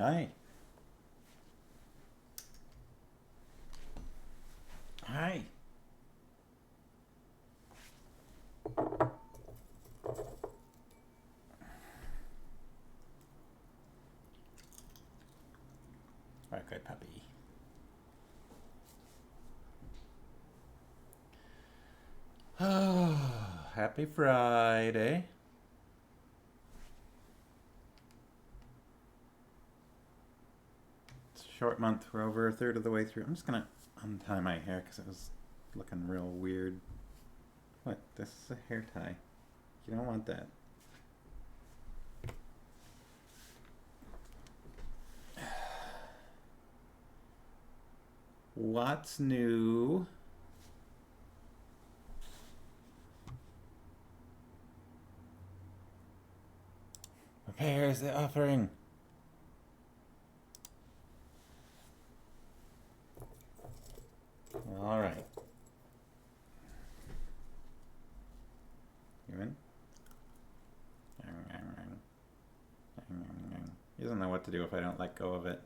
Hi. Hi. Okay, puppy. Happy Friday. It's a short month. We're over a third of the way through. I'm just gonna untie my hair because it was looking real weird. What? This is a hair tie. You don't want that. What's new? Prepares the offering. All right. You in? He doesn't know what to do if I don't let go of it.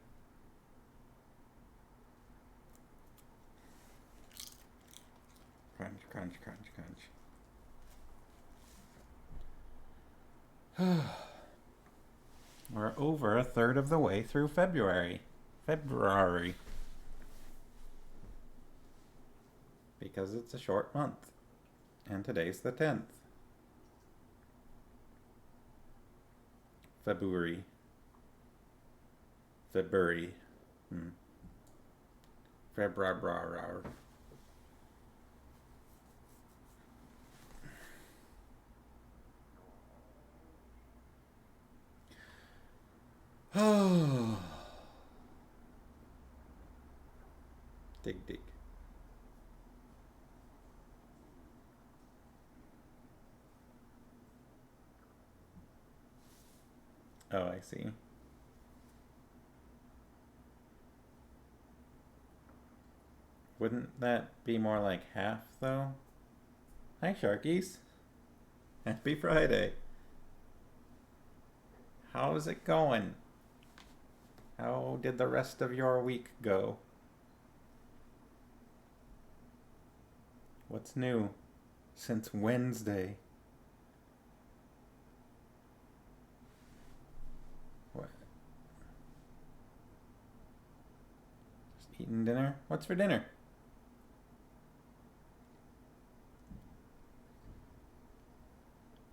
Crunch, crunch, crunch, crunch. We're over a third of the way through February. Because it's a short month. And today's the 10th. February. February. Oh. Dig, dig. Oh, I see. Wouldn't that be more like half, though? Hi, Sharkies. Happy Friday. How's it going? How did the rest of your week go? What's new since Wednesday? What? Just eating dinner? What's for dinner?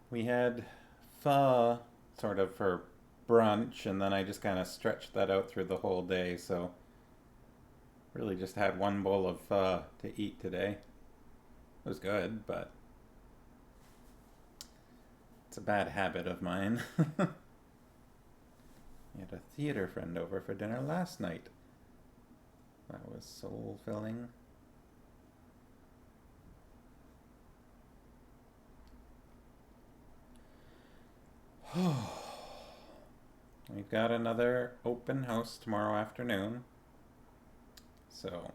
We had pho sort of for brunch, and then I just kind of stretched that out through the whole day, so really just had one bowl of pho to eat today. It was good, but it's a bad habit of mine. I had a theater friend over for dinner last night. That was soul filling. We've got another open house tomorrow afternoon. So,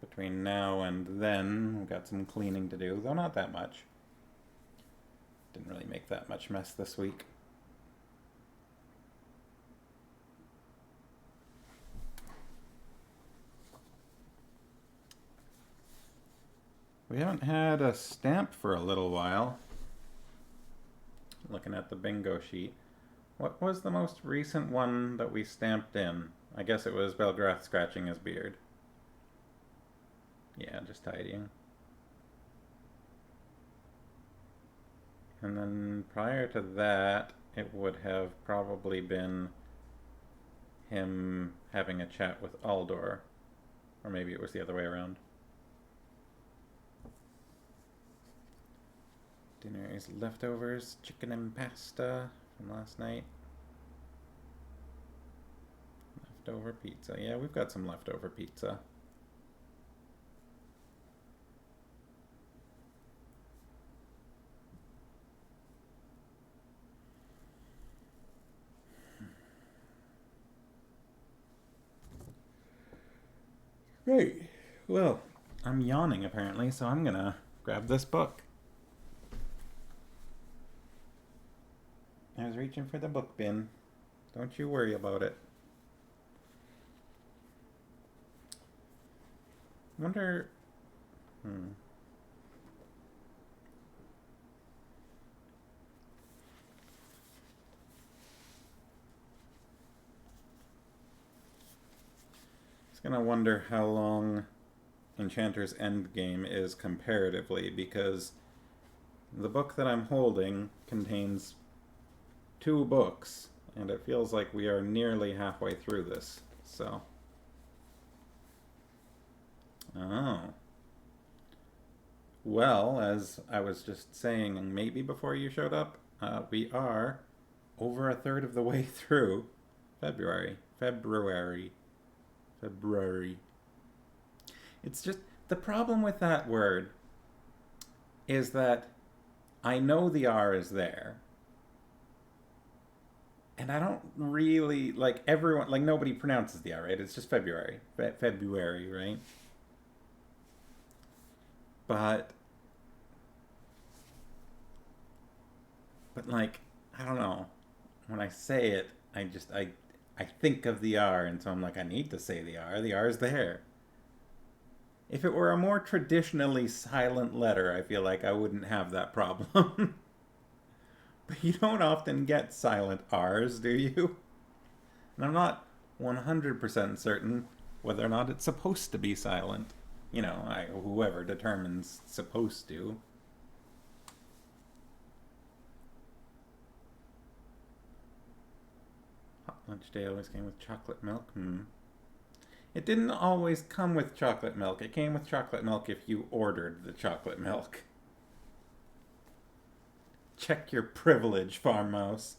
between now and then, we've got some cleaning to do, though not that much. Didn't really make that much mess this week. We haven't had a stamp for a little while. Looking at the bingo sheet. What was the most recent one that we stamped in? I guess it was Belgrath scratching his beard. Yeah, just tidying. And then prior to that, it would have probably been him having a chat with Aldor. Or maybe it was the other way around. Dinner is leftovers, chicken and pasta from last night. Leftover pizza. Yeah, we've got some leftover pizza. Great. Well, I'm yawning apparently, so I'm gonna grab this book. I was reaching for the book bin. Don't you worry about it. wonder. Hmm. I was gonna wonder how long Enchanter's Endgame is comparatively, because the book that I'm holding contains 2 books, and it feels like we are nearly halfway through this. So. Oh. Well, as I was just saying, maybe before you showed up, we are over a third of the way through February. February. February. It's just the problem with that word is that I know the R is there. And I don't really like everyone, like nobody pronounces the R, right? It's just February. February, right? But like I don't know. When I say it, I think of the R, and so I'm like, I need to say the R. The R is there. If it were a more traditionally silent letter, I feel like I wouldn't have that problem. But you don't often get silent R's, do you? And I'm not 100% certain whether or not it's supposed to be silent. Whoever determines supposed to. Hot lunch day always came with chocolate milk. It didn't always come with chocolate milk. It came with chocolate milk if you ordered the chocolate milk. Check your privilege, farm mouse.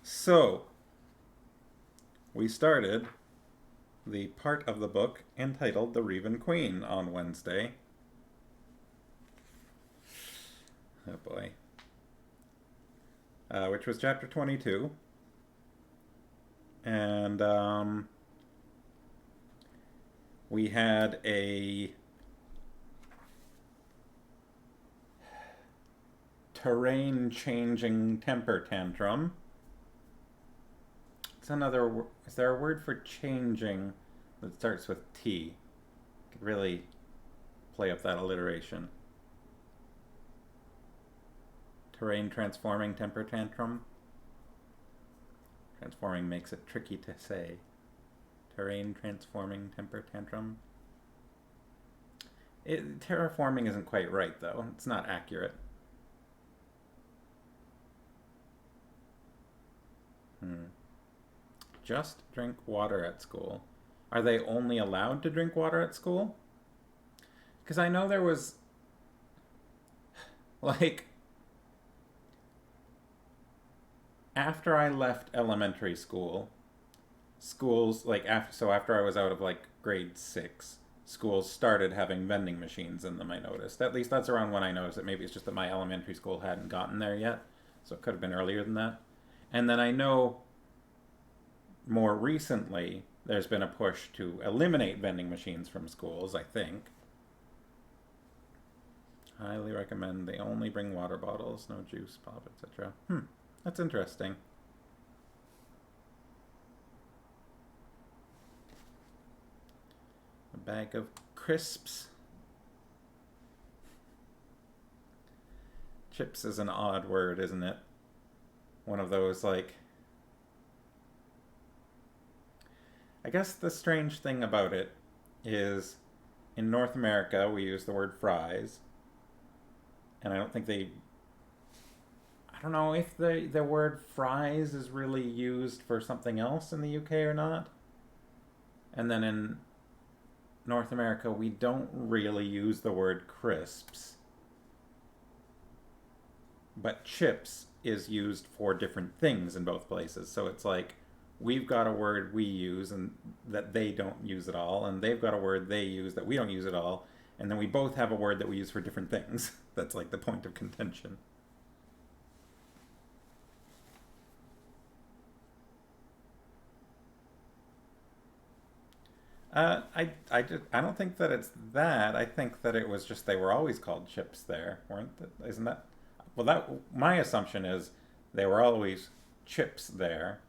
So, we started the part of the book entitled The Revan Queen on Wednesday. Oh boy. Which was chapter 22. And we had a terrain changing temper tantrum. Is there a word for changing that starts with T? Could really play up that alliteration. Terrain transforming temper tantrum. Transforming makes it tricky to say. Terrain transforming temper tantrum. Terraforming isn't quite right, though. It's not accurate. Just drink water at school. Are they only allowed to drink water at school? Because I know there was, like, after I left elementary school, schools, like, after I was out of, like, grade 6, schools started having vending machines in them, I noticed. At least that's around when I noticed it. Maybe it's just that my elementary school hadn't gotten there yet, so it could have been earlier than that. And then I know more recently there's been a push to eliminate vending machines from schools, I think. Highly recommend they only bring water bottles, no juice, pop, etc. That's interesting. A bag of crisps. Chips is an odd word, isn't it? One of those, like... I guess the strange thing about it is in North America we use the word fries. And I don't think they... I don't know if the word fries is really used for something else in the UK or not. And then in North America we don't really use the word crisps. But chips is used for different things in both places. So it's like we've got a word we use and that they don't use at all, and they've got a word they use that we don't use at all, and then we both have a word that we use for different things. That's like the point of contention. I don't think that it's that. I think that it was just they were always called chips there, weren't they? Isn't that? Well, that my assumption is there were always chips there.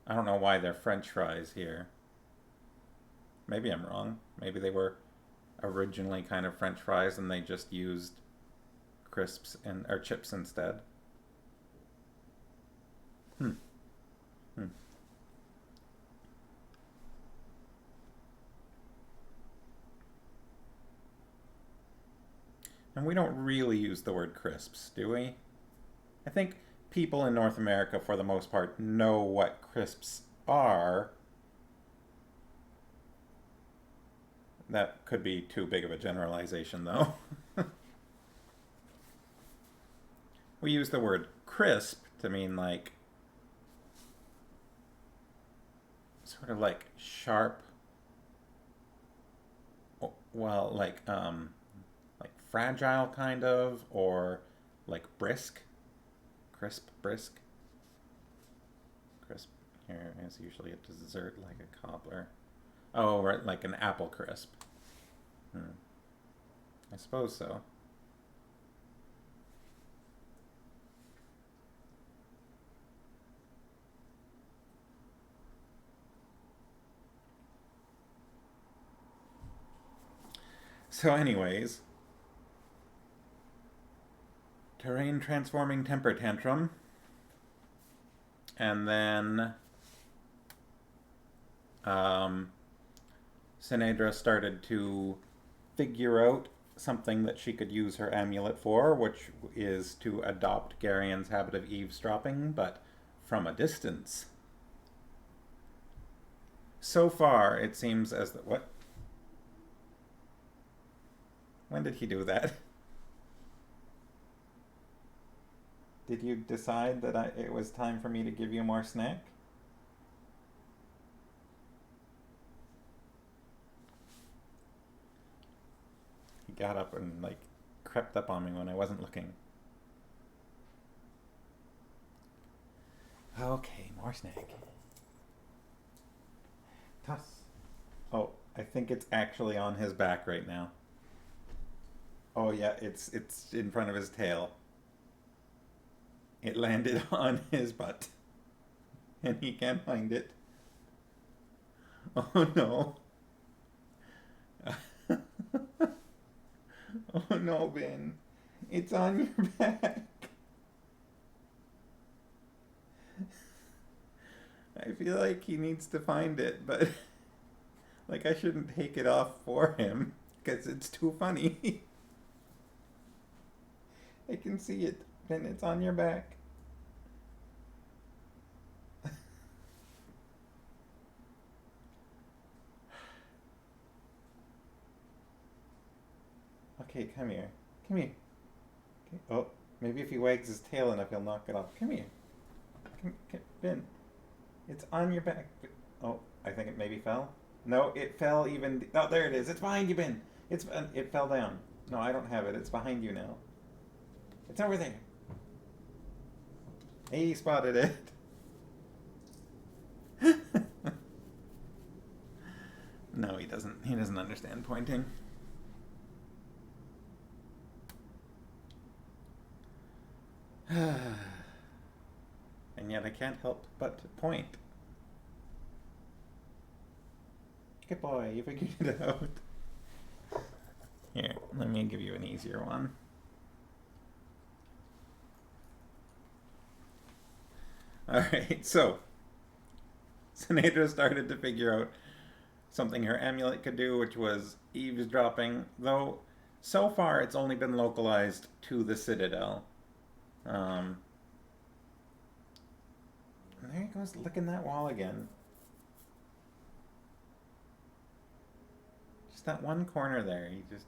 I don't know why they're French fries here. Maybe I'm wrong. Maybe they were originally kind of French fries and they just used crisps and or chips instead. Hmm. Hmm. And we don't really use the word crisps, do we? I think people in North America, for the most part, know what crisps are. That could be too big of a generalization, though. We use the word crisp to mean like sort of like sharp, well, like fragile kind of, or like brisk, crisp, brisk. Crisp here is usually a dessert like a cobbler. Oh, right, like an apple crisp. Hmm. I suppose so. So, anyways, terrain transforming temper tantrum, and then um, Sinedra started to figure out something that she could use her amulet for, which is to adopt Garion's habit of eavesdropping, but from a distance. So far, it seems as that what? When did he do that? Did you decide that it was time for me to give you more snack? He got up and like crept up on me when I wasn't looking. Okay, more snack. Toss. Oh, I think it's actually on his back right now. Oh yeah, it's in front of his tail. It landed on his butt, and he can't find it. Oh no. Oh no, Ben. It's on your back. I feel like he needs to find it, but like I shouldn't take it off for him because it's too funny. I can see it, Ben. It's on your back. Okay, come here. Come here. Okay. Oh, maybe if he wags his tail enough, he'll knock it off. Come here. Ben. It's on your back. Oh, I think it maybe fell. No, it fell even. Oh, there it is. It's behind you, Ben. It fell down. No, I don't have it. It's behind you now. It's over there. He spotted it. No, he doesn't. He doesn't understand pointing. And yet I can't help but point. Good boy, you figured it out. Here, let me give you an easier one. Alright, so Sinedra started to figure out something her amulet could do, which was eavesdropping, though so far it's only been localized to the Citadel. And there he goes, licking that wall again. Just that one corner there, he just...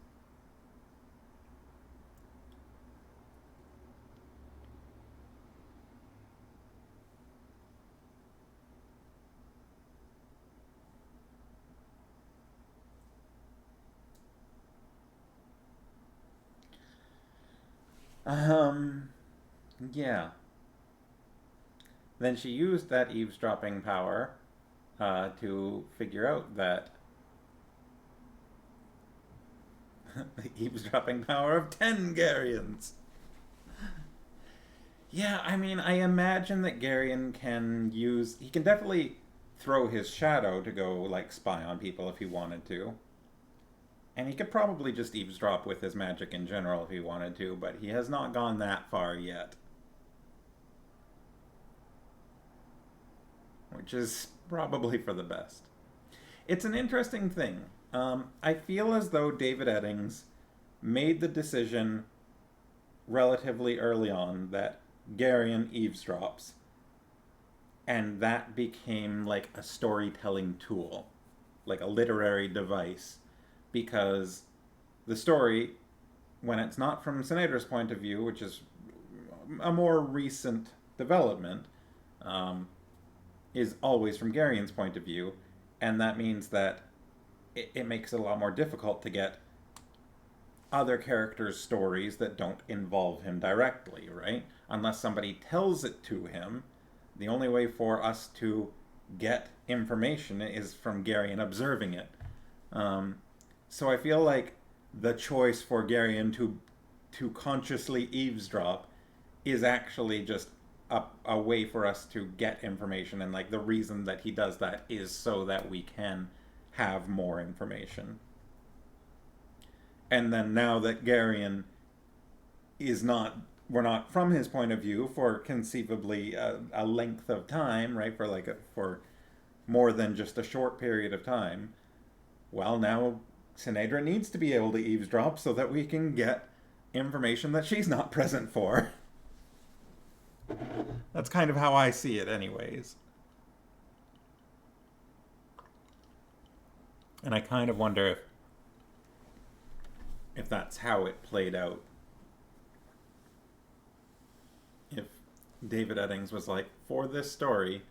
Yeah. Then she used that eavesdropping power to figure out that The eavesdropping power of 10 Garians. Yeah, I mean, I imagine that Garion can use. He can definitely throw his shadow to go, like, spy on people if he wanted to. And he could probably just eavesdrop with his magic in general if he wanted to, but he has not gone that far yet. Which is probably for the best. It's an interesting thing. I feel as though David Eddings made the decision relatively early on that Garion eavesdrops, and that became like a storytelling tool, like a literary device, because the story, when it's not from Sinedra's point of view, which is a more recent development, is always from Garion's point of view, and that means that it makes it a lot more difficult to get other characters' stories that don't involve him directly, right? Unless somebody tells it to him, the only way for us to get information is from Garion observing it. So I feel like the choice for Garion to consciously eavesdrop is actually just a way for us to get information, and like the reason that he does that is so that we can have more information. And then now that Garion is not, we're not from his point of view for conceivably a length of time, right? For more than just a short period of time. Well, now Sinedra needs to be able to eavesdrop so that we can get information that she's not present for. That's kind of how I see it, anyways. And I kind of wonder if that's how it played out. If David Eddings was like, for this story,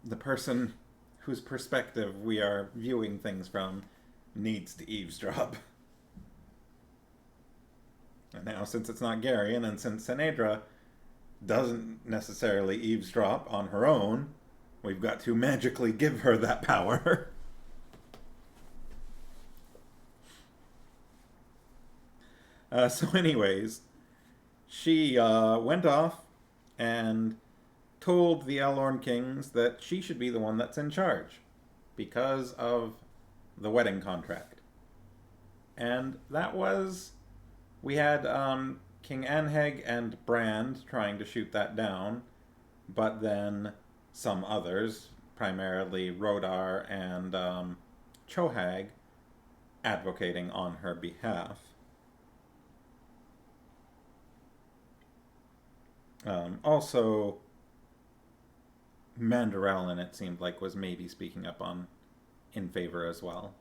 the person whose perspective we are viewing things from needs to eavesdrop. And now, since it's not Garion, and since Sinedra doesn't necessarily eavesdrop on her own, we've got to magically give her that power. So anyways, she went off and told the Elorn Kings that she should be the one that's in charge because of the wedding contract. And that was... We had King Anheg and Brand trying to shoot that down, but then some others, primarily Rodar and Chohag, advocating on her behalf. Also, Mandarellen, it seemed like, was maybe speaking up in favor as well.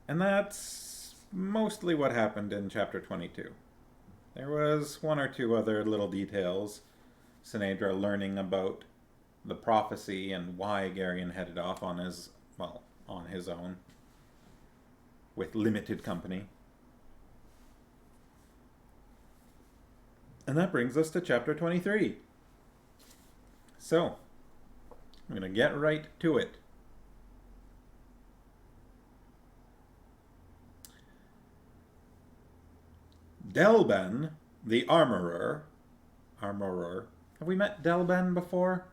And that's mostly what happened in Chapter 22. There was one or two other little details. Sinedra learning about the prophecy and why Garion headed off on his own, with limited company. And that brings us to Chapter 23. So, I'm going to get right to it. Delben, the armorer. Have we met Delben before?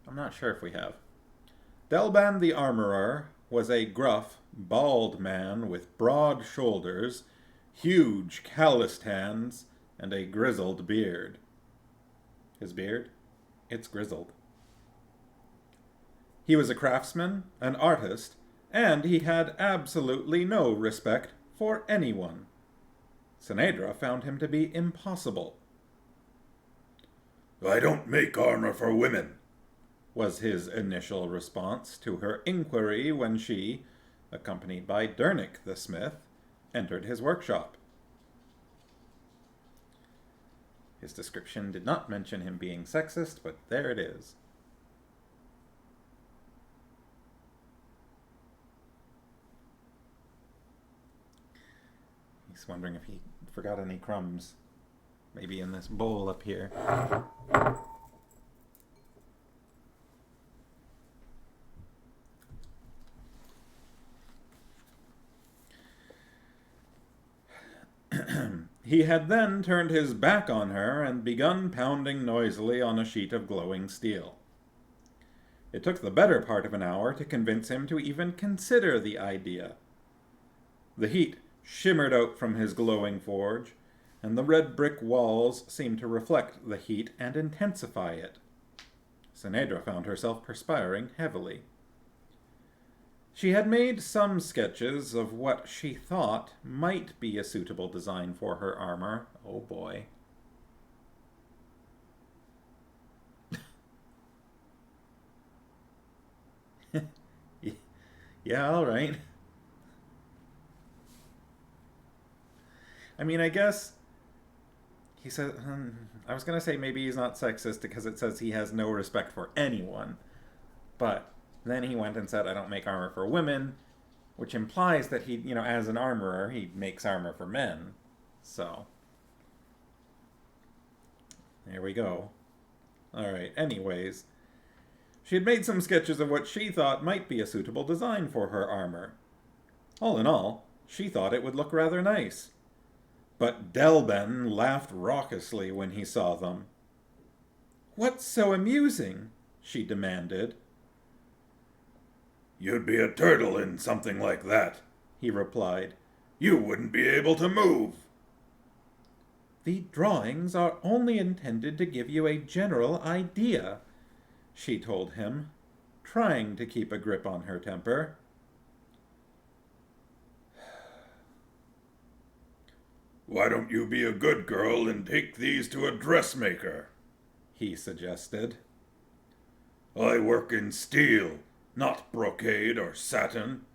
I'm not sure if we have. Delban the armorer was a gruff, bald man with broad shoulders, huge, calloused hands, and a grizzled beard. His beard? It's grizzled. He was a craftsman, an artist, and he had absolutely no respect for anyone. Sinedra found him to be impossible. "I don't make armor for women," was his initial response to her inquiry when she, accompanied by Dernick the smith, entered his workshop. His description did not mention him being sexist, but there it is. He's wondering if he forgot any crumbs. Maybe in this bowl up here. He had then turned his back on her and begun pounding noisily on a sheet of glowing steel. It took the better part of an hour to convince him to even consider the idea. The heat shimmered out from his glowing forge, and the red brick walls seemed to reflect the heat and intensify it. Sinedra found herself perspiring heavily. She had made some sketches of what she thought might be a suitable design for her armor. Oh boy. Yeah, all right. I mean, I guess he said, I was going to say maybe he's not sexist because it says he has no respect for anyone. But then he went and said, I don't make armor for women, which implies that he, as an armorer, he makes armor for men. So, there we go. Alright, anyways. She had made some sketches of what she thought might be a suitable design for her armor. All in all, she thought it would look rather nice. But Delben laughed raucously when he saw them. "What's so amusing?" she demanded. "You'd be a turtle in something like that," he replied. "You wouldn't be able to move." "The drawings are only intended to give you a general idea," she told him, trying to keep a grip on her temper. "Why don't you be a good girl and take these to a dressmaker?" he suggested. "I work in steel, not brocade or satin.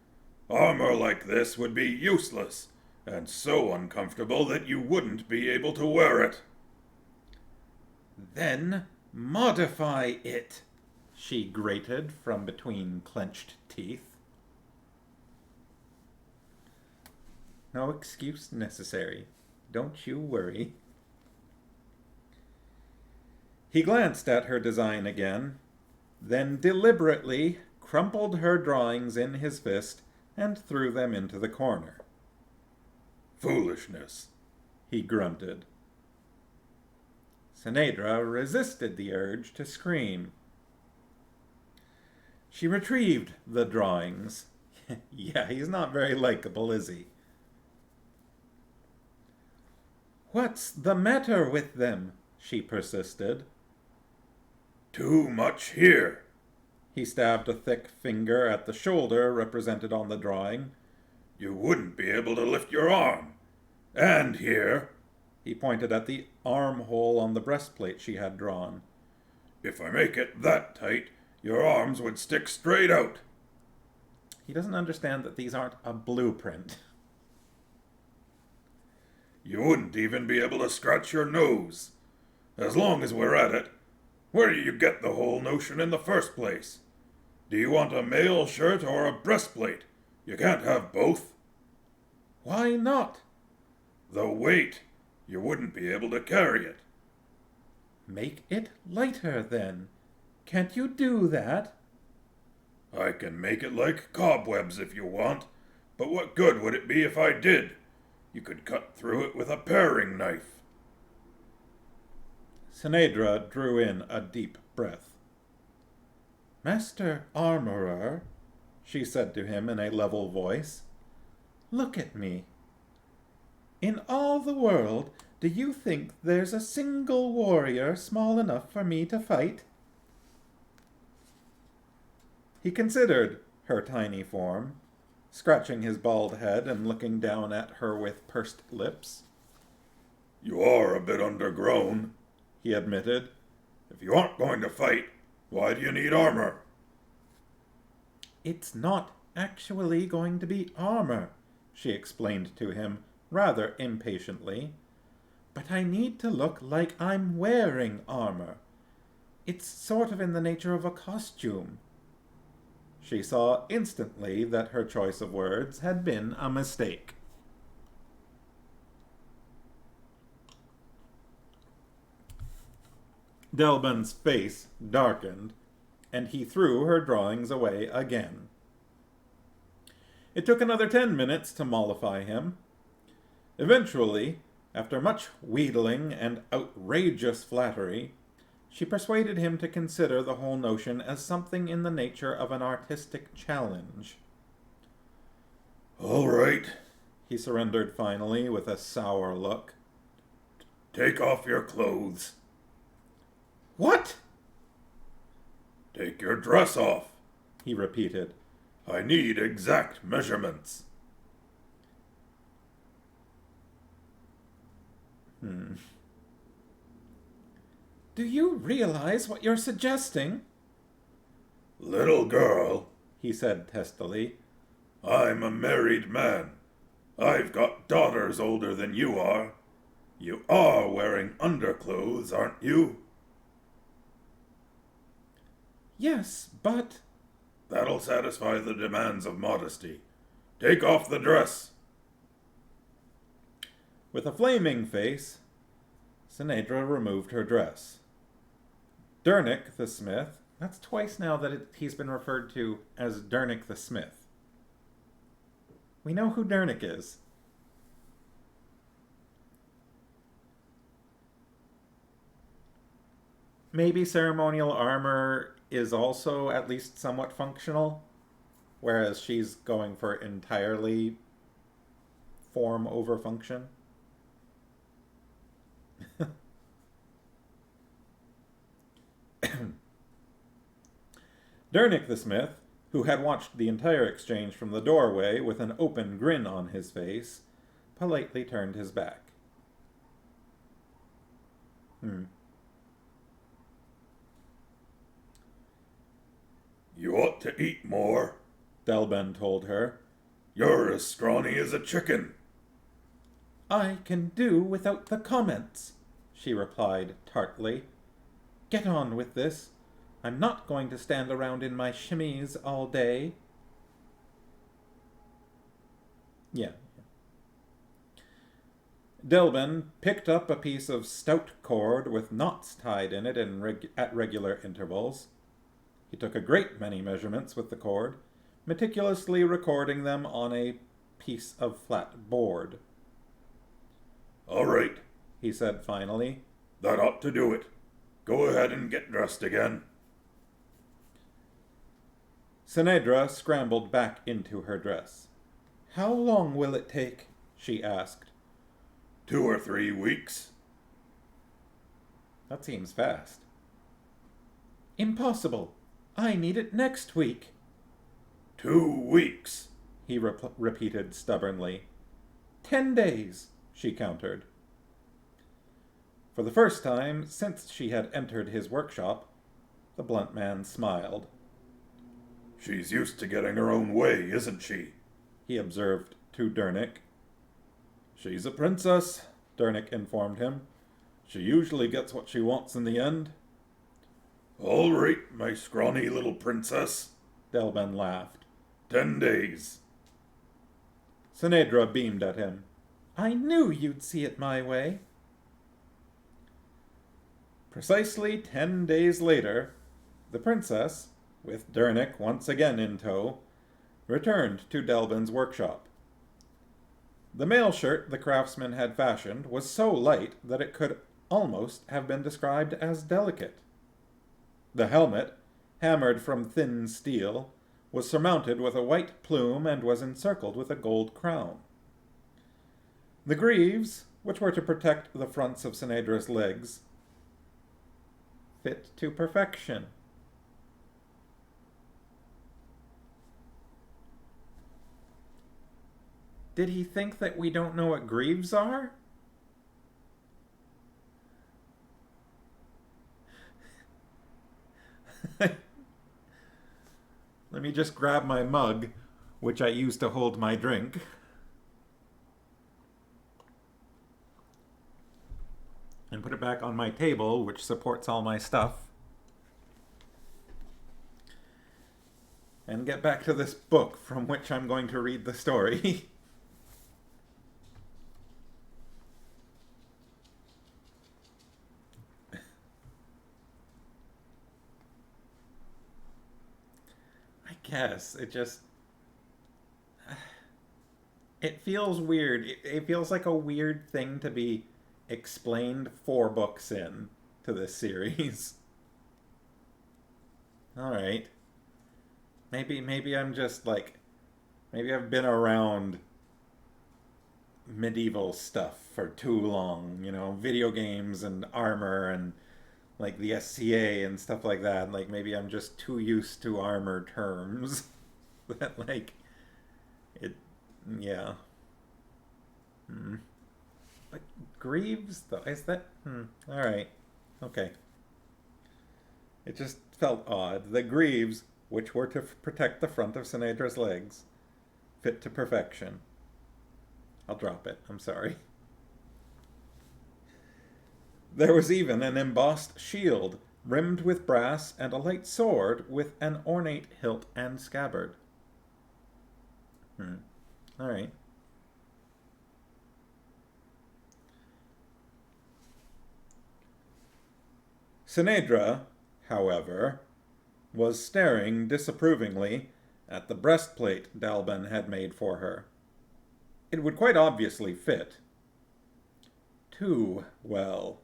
Armor like this would be useless, and so uncomfortable that you wouldn't be able to wear it." "Then modify it," she grated from between clenched teeth. "No excuse necessary. Don't you worry." He glanced at her design again, then deliberately crumpled her drawings in his fist and threw them into the corner. "Foolishness," he grunted. Sinedra resisted the urge to scream. She retrieved the drawings. Yeah, he's not very likable, is he? "What's the matter with them?" she persisted. "Too much here." He stabbed a thick finger at the shoulder represented on the drawing. "You wouldn't be able to lift your arm. And here." He pointed at the armhole on the breastplate she had drawn. "If I make it that tight, your arms would stick straight out." He doesn't understand that these aren't a blueprint. "You wouldn't even be able to scratch your nose. As long as we're at it, where do you get the whole notion in the first place? Do you want a mail shirt or a breastplate? You can't have both." "Why not?" "The weight. You wouldn't be able to carry it." "Make it lighter, then. Can't you do that?" "I can make it like cobwebs if you want, but what good would it be if I did? You could cut through it with a paring knife." Sinedra drew in a deep breath. "Master Armorer," she said to him in a level voice, "look at me. In all the world, do you think there's a single warrior small enough for me to fight?" He considered her tiny form, scratching his bald head and looking down at her with pursed lips. "You are a bit undergrown," he admitted. "If you aren't going to fight, why do you need armor?" "It's not actually going to be armor," she explained to him, rather impatiently. "But I need to look like I'm wearing armor. It's sort of in the nature of a costume." She saw instantly that her choice of words had been a mistake. Delben's face darkened, and he threw her drawings away again. It took another 10 minutes to mollify him. Eventually, After much wheedling and outrageous flattery, she persuaded him to consider the whole notion as something in the nature of an artistic challenge. All right, He surrendered finally with a sour look. take off your clothes. What? Take your dress off. He repeated. I need exact measurements. Do you realize what you're suggesting? Little girl, He said testily. I'm a married man. I've got daughters older than you are. You are wearing underclothes, aren't you? Yes, but... That'll satisfy the demands of modesty. Take off the dress. With a flaming face, Sinedra removed her dress. Dernick the smith, that's twice now that he's been referred to as Dernick the smith. We know who Dernick is. Maybe ceremonial armor is also at least somewhat functional, whereas she's going for entirely form over function. Dernick the smith, who had watched the entire exchange from the doorway with an open grin on his face, politely turned his back. You ought to eat more, Delben told her. You're as scrawny as a chicken. I can do without the comments, she replied tartly. Get on with this. I'm not going to stand around in my chemise all day. Yeah. Delben picked up a piece of stout cord with knots tied in it at regular intervals. He took a great many measurements with the cord, meticulously recording them on a piece of flat board. All right, He said finally. that ought to do it. Go ahead and get dressed again. Sinedra scrambled back into her dress. How long will it take? She asked. 2 or 3 weeks. That seems fast. Impossible. I need it next week. 2 weeks. He repeated stubbornly. 10 days, she countered. For the first time since she had entered his workshop, the blunt man smiled. She's used to getting her own way, isn't she? He observed to Dernick. She's a princess, Dernick informed him. She usually gets what she wants in the end. All right, my scrawny little princess. Delben laughed. 10 days. Sinedra beamed at him. I knew you'd see it my way. Precisely 10 days later, the princess, with Dernick once again in tow, returned to Delben's workshop. The mail shirt the craftsman had fashioned was so light that it could almost have been described as delicate. The helmet, hammered from thin steel, was surmounted with a white plume and was encircled with a gold crown. The greaves, which were to protect the fronts of Sinedra's legs, fit to perfection. Did he think that we don't know what greaves are? Let me just grab my mug, which I use to hold my drink. And put it back on my table, which supports all my stuff. And get back to this book from which I'm going to read the story. I guess it just... It feels weird. It feels like a weird thing to be explained 4 books in to this series. All right. Maybe I'm just like maybe I've been around medieval stuff for too long, video games and armor and like the SCA and stuff like that. Like maybe I'm just too used to armor terms that like it yeah. Hmm. But Greaves though is that all right. Okay. It just felt odd. The greaves, which were to protect the front of Sinedra's legs, fit to perfection. I'll drop it. I'm sorry. There was even an embossed shield, rimmed with brass, and a light sword with an ornate hilt and scabbard. All right. Sinedra, however, was staring disapprovingly at the breastplate Dalben had made for her. It would quite obviously fit. Too well.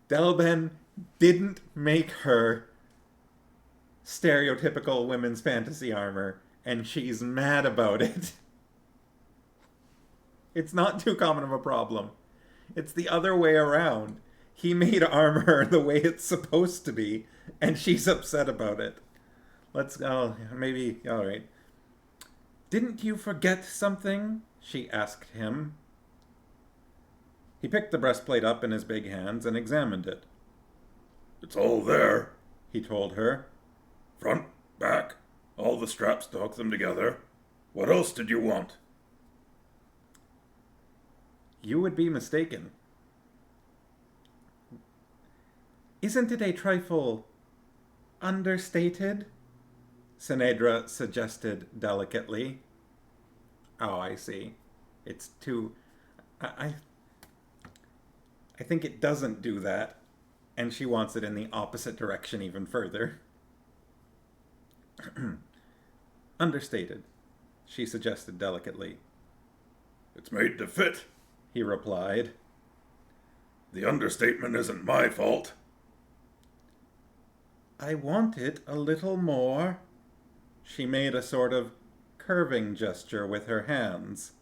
Dalben didn't make her stereotypical women's fantasy armor, and she's mad about it. It's not too common of a problem. It's the other way around. He made armor the way it's supposed to be, and she's upset about it. Maybe, alright. Didn't you forget something? She asked him. He picked the breastplate up in his big hands and examined it. It's all there, he told her. Front, back, all the straps to hook them together. What else did you want? You would be mistaken. Isn't it a trifle understated? Sinedra suggested delicately. Oh, I see. It's too... I think it doesn't do that, and she wants it in the opposite direction even further. Understated, she suggested delicately. It's made to fit, he replied. The understatement isn't my fault. I want it a little more. She made a sort of curving gesture with her hands.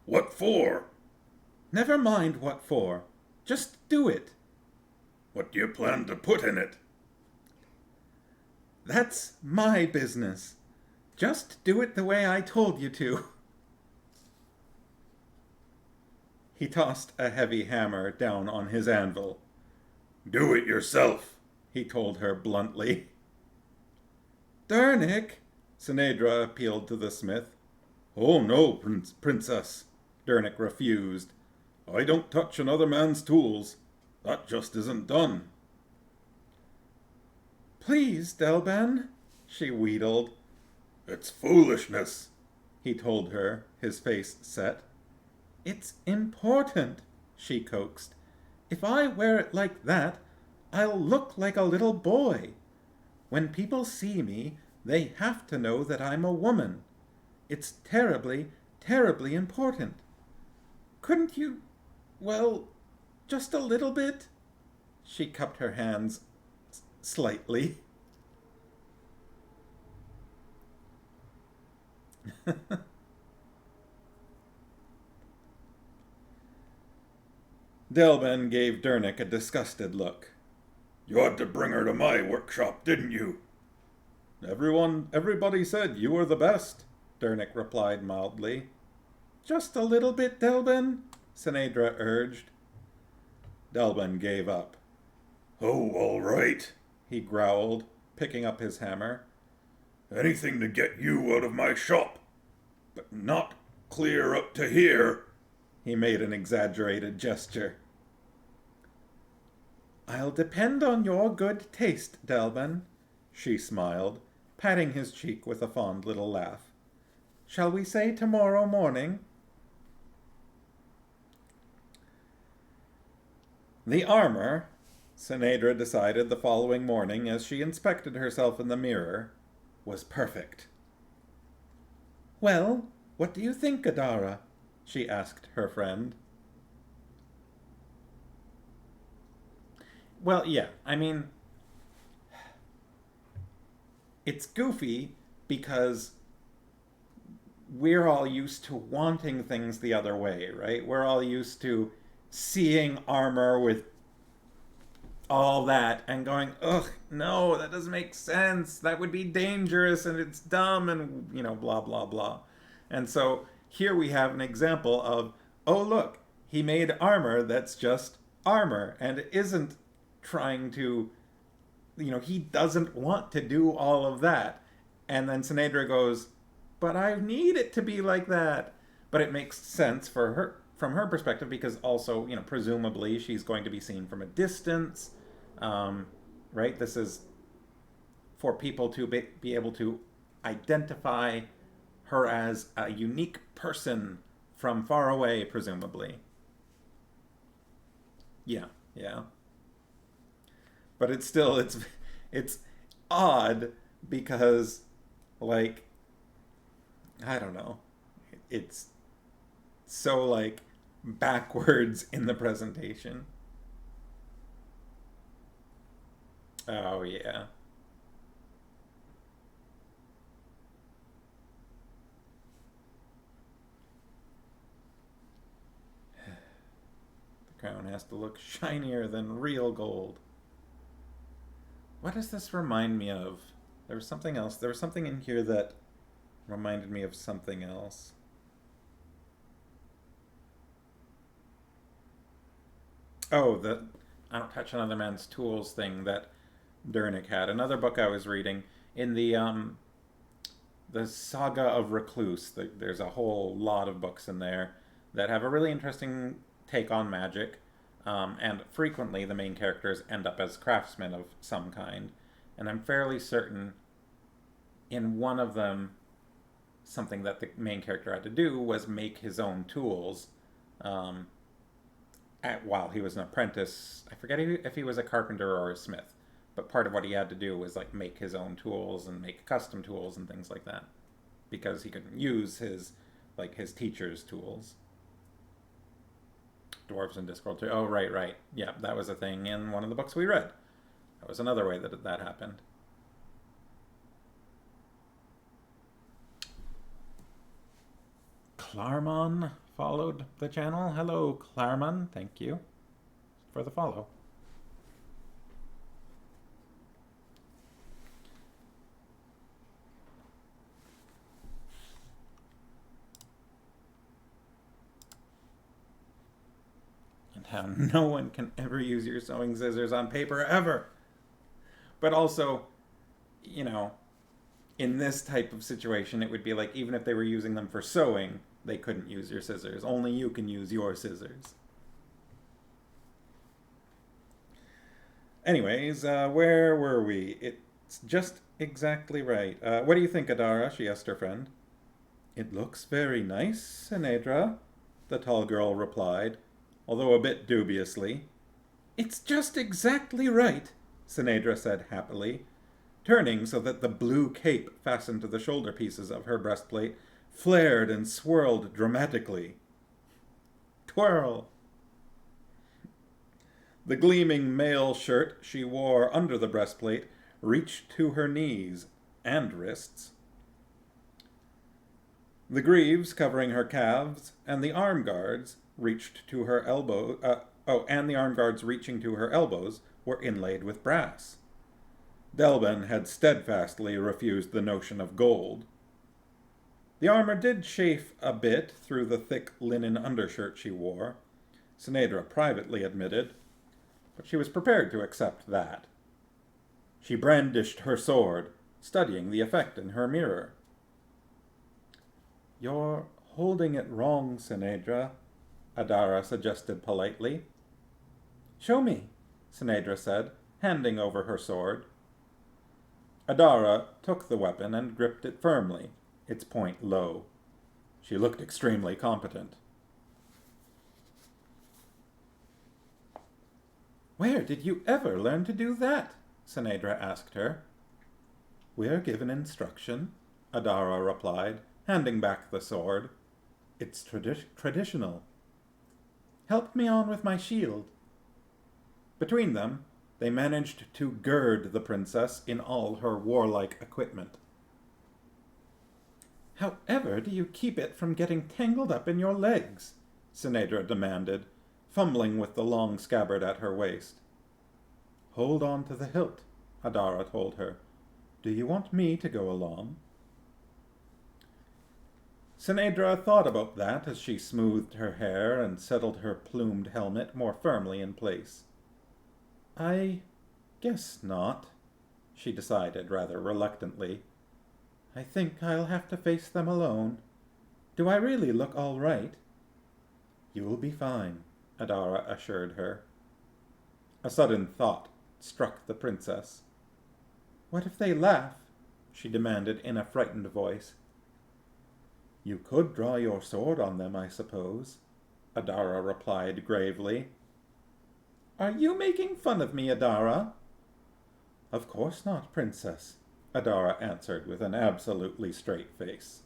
What for? Never mind what for. Just do it. What do you plan to put in it? That's my business. Just do it the way I told you to. He tossed a heavy hammer down on his anvil. Do it yourself, he told her bluntly. Dernick, Sinedra appealed to the smith. Oh no, princess, Dernick refused. I don't touch another man's tools. That just isn't done. Please, Dalben, she wheedled. It's foolishness, he told her, his face set. It's important, she coaxed. If I wear it like that, I'll look like a little boy. When people see me, they have to know that I'm a woman. It's terribly, terribly important. Couldn't you, well, just a little bit? She cupped her hands slightly. Delben gave Dernick a disgusted look. You ought to bring her to my workshop, didn't you? Everybody said you were the best, Dernick replied mildly. Just a little bit, Delben, Sinedra urged. Delben gave up. Oh, all right, he growled, picking up his hammer. Anything to get you out of my shop, but not clear up to here. He made an exaggerated gesture. I'll depend on your good taste, Delben, she smiled, patting his cheek with a fond little laugh. Shall we say tomorrow morning? The armor, Sinedra decided the following morning as she inspected herself in the mirror, was perfect. Well, what do you think, Adara? She asked her friend. Well, yeah, I mean, it's goofy because we're all used to wanting things the other way, right? We're all used to seeing armor with all that and going, ugh, no, that doesn't make sense. That would be dangerous and it's dumb and, blah, blah, blah. And so here we have an example of, oh, look, he made armor that's just armor and isn't trying to, he doesn't want to do all of that. And then Sinedra goes, but I need it to be like that. But it makes sense for her from her perspective because also, presumably she's going to be seen from a distance, right? This is for people to be able to identify her as a unique person from far away, presumably. Yeah, yeah. But it's odd because, like, I don't know, it's so like backwards in the presentation. Oh yeah. The crown has to look shinier than real gold. What does this remind me of? There was something else. There was something in here that reminded me of something else. Oh, the I don't touch another man's tools thing that Dernick had. Another book I was reading in the Saga of Recluse. There's a whole lot of books in there that have a really interesting take on magic, and frequently the main characters end up as craftsmen of some kind. And I'm fairly certain in one of them, something that the main character had to do was make his own tools. Um, while he was an apprentice, I forget if he was a carpenter or a smith, but part of what he had to do was like make his own tools and make custom tools and things like that because he couldn't use his teacher's tools. Dwarves in Discworld too. Oh, right, right. Yeah, that was a thing in one of the books we read. That was another way that happened. Clarmon followed the channel. Hello, Clarmon. Thank you for the follow. And how no one can ever use your sewing scissors on paper ever. But also, you know, in this type of situation, it would be like even if they were using them for sewing, they couldn't use your scissors. Only you can use your scissors. Anyways, where were we? It's just exactly right. What do you think, Adara? She asked her friend. It looks very nice, Sinedra, the tall girl replied, although a bit dubiously. It's just exactly right, Sinedra said happily, turning so that the blue cape fastened to the shoulder pieces of her breastplate flared and swirled dramatically. Twirl! The gleaming mail shirt she wore under the breastplate reached to her knees and wrists. The greaves covering her calves and the arm guards reached to her and the arm guards reaching to her elbows were inlaid with brass. Delbin had steadfastly refused the notion of gold. The armor did chafe a bit through the thick linen undershirt she wore, Sinedra privately admitted, but she was prepared to accept that. She brandished her sword, studying the effect in her mirror. You're holding it wrong, Sinedra, Adara suggested politely. Show me, Sinedra said, handing over her sword. Adara took the weapon and gripped it firmly, its point low. She looked extremely competent. "Where did you ever learn to do that?" Sinedra asked her. "We're given instruction," Adara replied, handing back the sword. "It's traditional." "Help me on with my shield." Between them, they managed to gird the princess in all her warlike equipment. "However do you keep it from getting tangled up in your legs?" Sinedra demanded, fumbling with the long scabbard at her waist. "Hold on to the hilt," Adara told her. "Do you want me to go along?" Sinedra thought about that as she smoothed her hair and settled her plumed helmet more firmly in place. "I guess not," she decided rather reluctantly. "I think I'll have to face them alone. Do I really look all right?" "You'll be fine," Adara assured her. A sudden thought struck the princess. "What if they laugh?" she demanded in a frightened voice. "You could draw your sword on them, I suppose," Adara replied gravely. "Are you making fun of me, Adara?" "Of course not, princess," Adara answered with an absolutely straight face.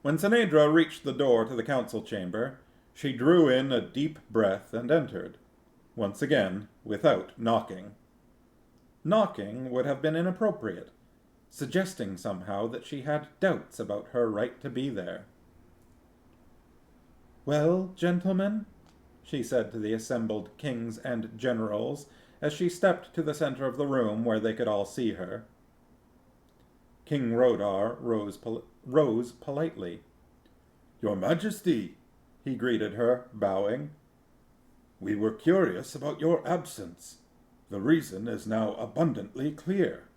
When Sinedra reached the door to the council chamber, she drew in a deep breath and entered, once again without knocking. Knocking would have been inappropriate, suggesting somehow that she had doubts about her right to be there. "Well, gentlemen," she said to the assembled kings and generals as she stepped to the center of the room where they could all see her. King Rodar rose politely. "Your Majesty," he greeted her, bowing. "We were curious about your absence. The reason is now abundantly clear."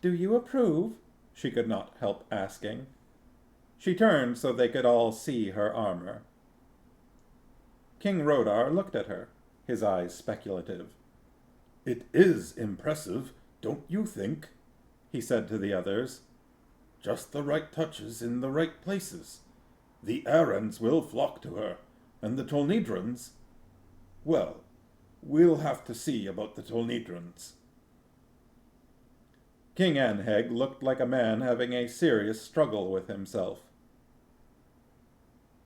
"Do you approve?" she could not help asking. She turned so they could all see her armor. King Rodar looked at her, his eyes speculative. "It is impressive, don't you think?" he said to the others. "Just the right touches in the right places. The Arans will flock to her, and the Tolnedrans... Well, we'll have to see about the Tolnedrans." King Anheg looked like a man having a serious struggle with himself.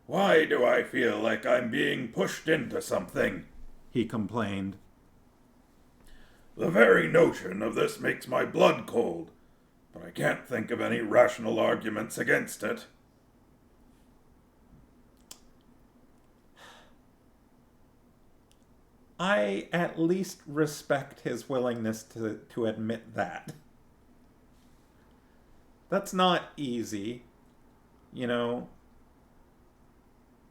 "Why do I feel like I'm being pushed into something?" he complained. "The very notion of this makes my blood cold, but I can't think of any rational arguments against it." I at least respect his willingness to admit that. That's not easy,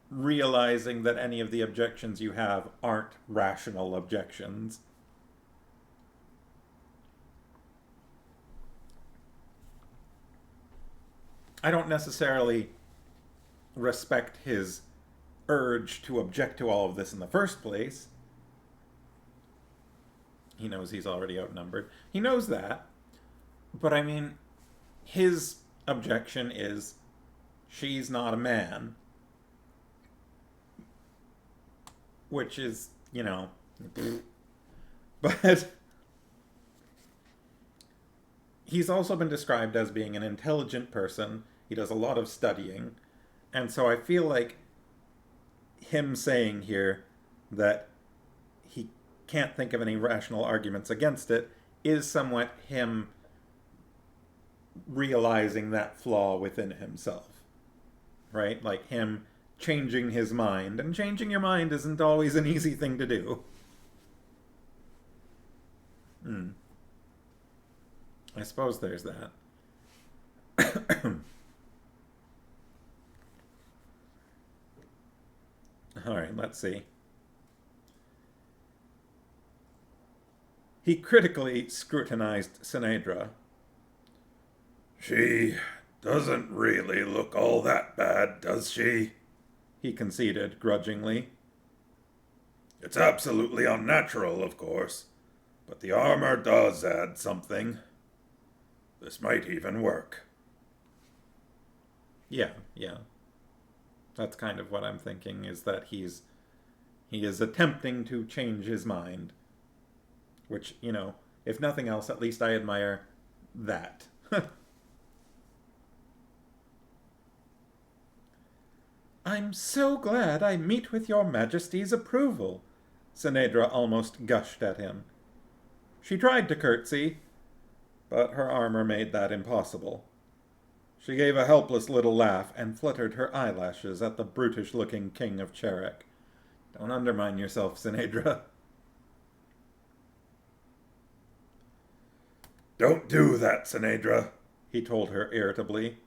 realizing that any of the objections you have aren't rational objections. I don't necessarily respect his urge to object to all of this in the first place. He knows he's already outnumbered. He knows that. But I mean, his objection is she's not a man. Which is, but he's also been described as being an intelligent person. He does a lot of studying. And so I feel like him saying here that he can't think of any rational arguments against it is somewhat him realizing that flaw within himself. Right? Like him changing his mind. And changing your mind isn't always an easy thing to do. I suppose there's that. Alright, let's see. He critically scrutinized Sinedra. "She doesn't really look all that bad, does she?" he conceded grudgingly. "It's absolutely unnatural, of course, but the armor does add something. This might even work." Yeah, yeah. That's kind of what I'm thinking, is that he is attempting to change his mind. Which, if nothing else, at least I admire that. I'm so glad I meet with your Majesty's approval. Sinedra almost gushed at him. She tried to curtsy, but her armor made that impossible. She gave a helpless little laugh and fluttered her eyelashes at the brutish-looking king of Cherek. Don't undermine yourself, Sinedra. Don't do that, Sinedra, He told her irritably.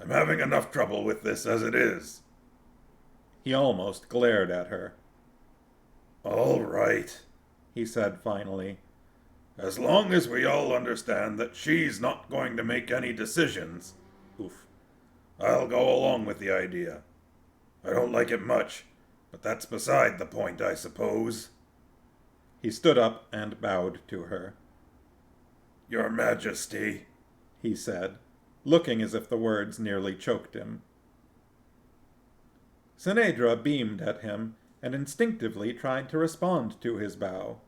I'm having enough trouble with this as it is. He almost glared at her. All right, He said finally. as long as we all understand that she's not going to make any decisions, Oof. I'll go along with the idea. I don't like it much, but that's beside the point, I suppose. He stood up and bowed to her. Your Majesty, He said, looking as if the words nearly choked him. Sinedra beamed at him and instinctively tried to respond to his bow.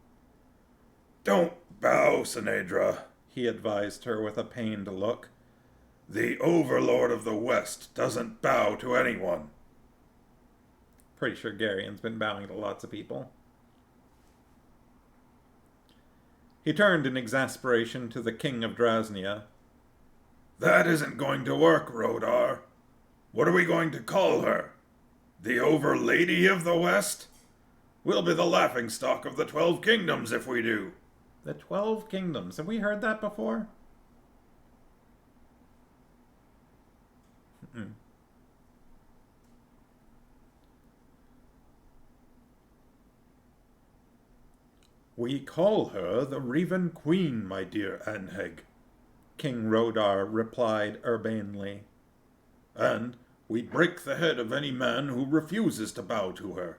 don't bow, Sinedra, He advised her with a pained look. The Overlord of the West doesn't bow to anyone. Pretty sure Garion's been bowing to lots of people. He turned in exasperation to the King of Drasnia. That isn't going to work, Rodar. What are we going to call her? The Overlady of the West? We'll be the laughingstock of the 12 Kingdoms if we do. The 12 Kingdoms. Have we heard that before? We call her the Revan Queen, my dear Anheg, King Rodar replied urbanely. And we break the head of any man who refuses to bow to her.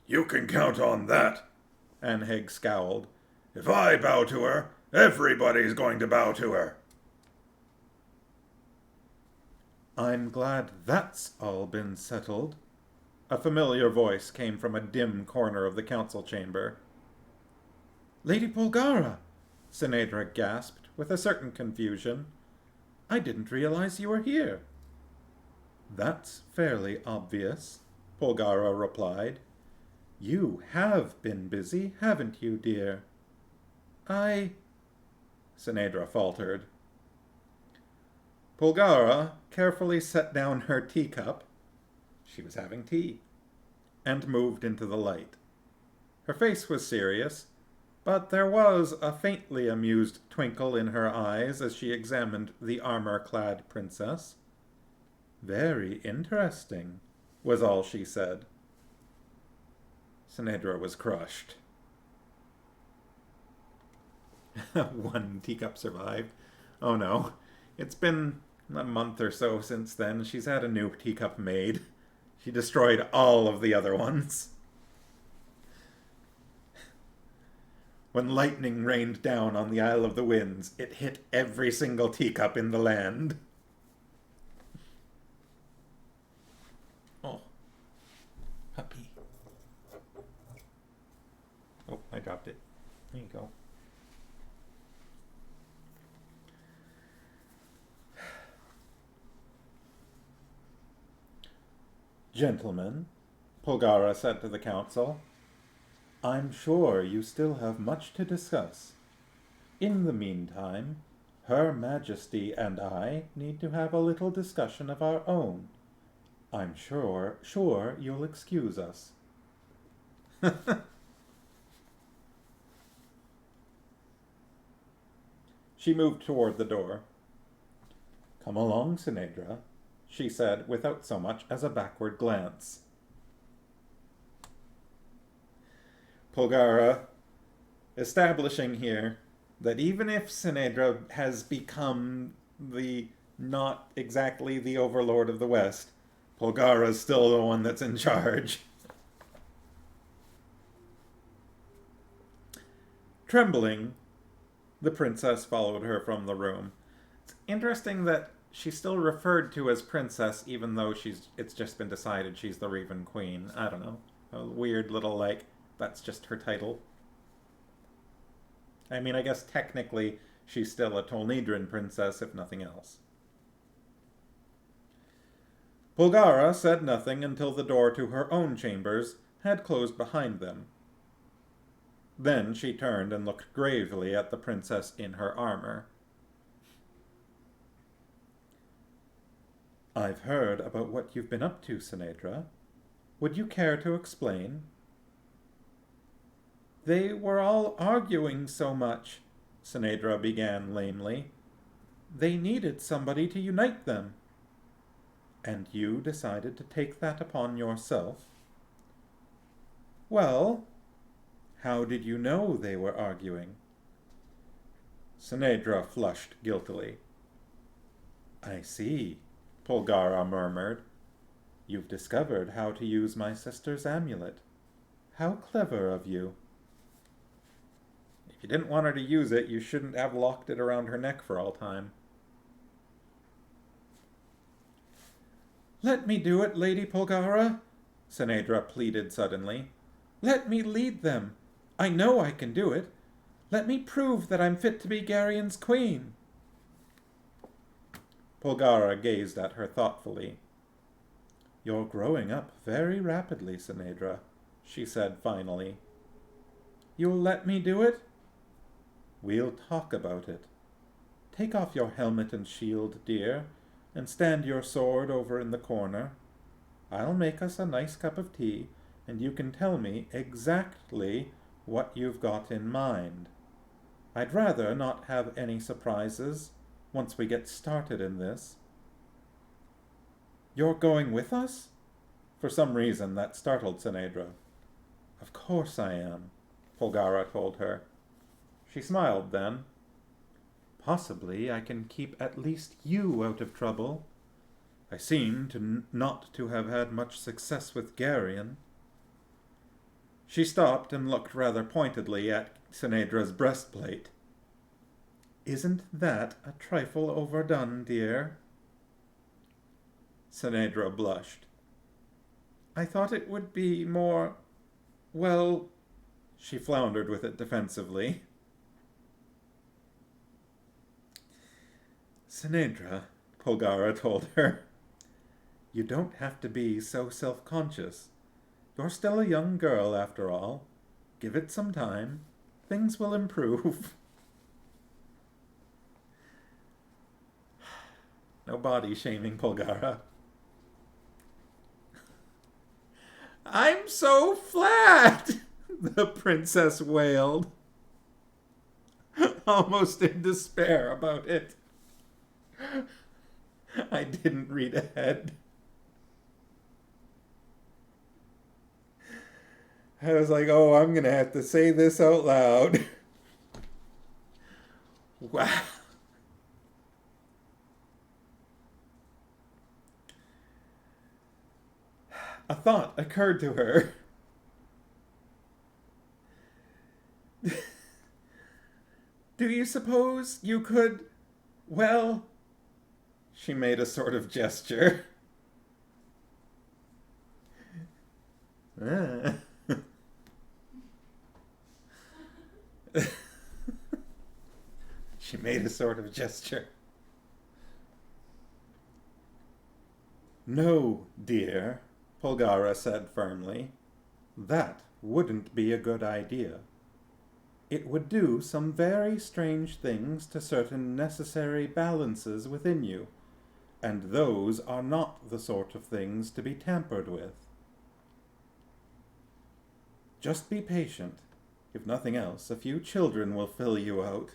You can count on that, Anheg scowled. If I bow to her, everybody's going to bow to her. I'm glad that's all been settled. A familiar voice came from a dim corner of the council chamber. Lady Polgara, Sinedra gasped with a certain confusion. I didn't realize you were here. That's fairly obvious, Polgara replied. You have been busy, haven't you, dear? Sinedra faltered. Polgara carefully set down her teacup, she was having tea, and moved into the light. Her face was serious, but there was a faintly amused twinkle in her eyes as she examined the armor-clad princess. Very interesting, was all she said. Sinedra was crushed. One teacup survived. Oh no. It's been a month or so since then. She's had a new teacup made. She destroyed all of the other ones. When lightning rained down on the Isle of the Winds, it hit every single teacup in the land. Oh. Puppy. Oh, I dropped it. There you go. Gentlemen, Polgara said to the council, I'm sure you still have much to discuss. In the meantime, Her Majesty and I need to have a little discussion of our own. I'm sure you'll excuse us. She moved toward the door. Come along, Sinedra, she said without so much as a backward glance. Polgara, establishing here that even if Sinedra has become not exactly the overlord of the West, Polgara's still the one that's in charge. Trembling, the princess followed her from the room. It's interesting that she's still referred to as princess, even though it's just been decided she's the Raven Queen. I don't know. A weird little, like, that's just her title. I mean, I guess technically she's still a Tolnedran princess, if nothing else. Polgara said nothing until the door to her own chambers had closed behind them. Then she turned and looked gravely at the princess in her armor. I've heard about what you've been up to, Sinedra. Would you care to explain? They were all arguing so much, Sinedra began lamely. They needed somebody to unite them. And you decided to take that upon yourself? Well, how did you know they were arguing? Sinedra flushed guiltily. I see, Polgara murmured. You've discovered how to use my sister's amulet. How clever of you. If you didn't want her to use it, you shouldn't have locked it around her neck for all time. Let me do it, Lady Polgara, Sinedra pleaded suddenly. Let me lead them. I know I can do it. Let me prove that I'm fit to be Garion's queen. Polgara gazed at her thoughtfully. You're growing up very rapidly, Sinedra, she said finally. You'll let me do it? We'll talk about it. Take off your helmet and shield, dear, and stand your sword over in the corner. I'll make us a nice cup of tea, and you can tell me exactly what you've got in mind. I'd rather not have any surprises once we get started in this. You're going with us? For some reason that startled Sinedra. Of course I am, Polgara told her. She smiled then. Possibly I can keep at least you out of trouble. I seem not to have had much success with Garion. She stopped and looked rather pointedly at Sinedra's breastplate. Isn't that a trifle overdone, dear? Sinedra blushed. I thought it would be more, well, she floundered with it defensively. Sinedra, Polgara told her, you don't have to be so self-conscious. You're still a young girl, after all. Give it some time. Things will improve. No body shaming, Polgara. I'm so flat, the princess wailed, almost in despair about it. I didn't read ahead. I was like, oh, I'm going to have to say this out loud. Wow. A thought occurred to her. Do you suppose you could, well, she made a sort of gesture. She made a sort of gesture. No, dear, Polgara said firmly. That wouldn't be a good idea. It would do some very strange things to certain necessary balances within you, and those are not the sort of things to be tampered with. Just be patient. If nothing else, a few children will fill you out.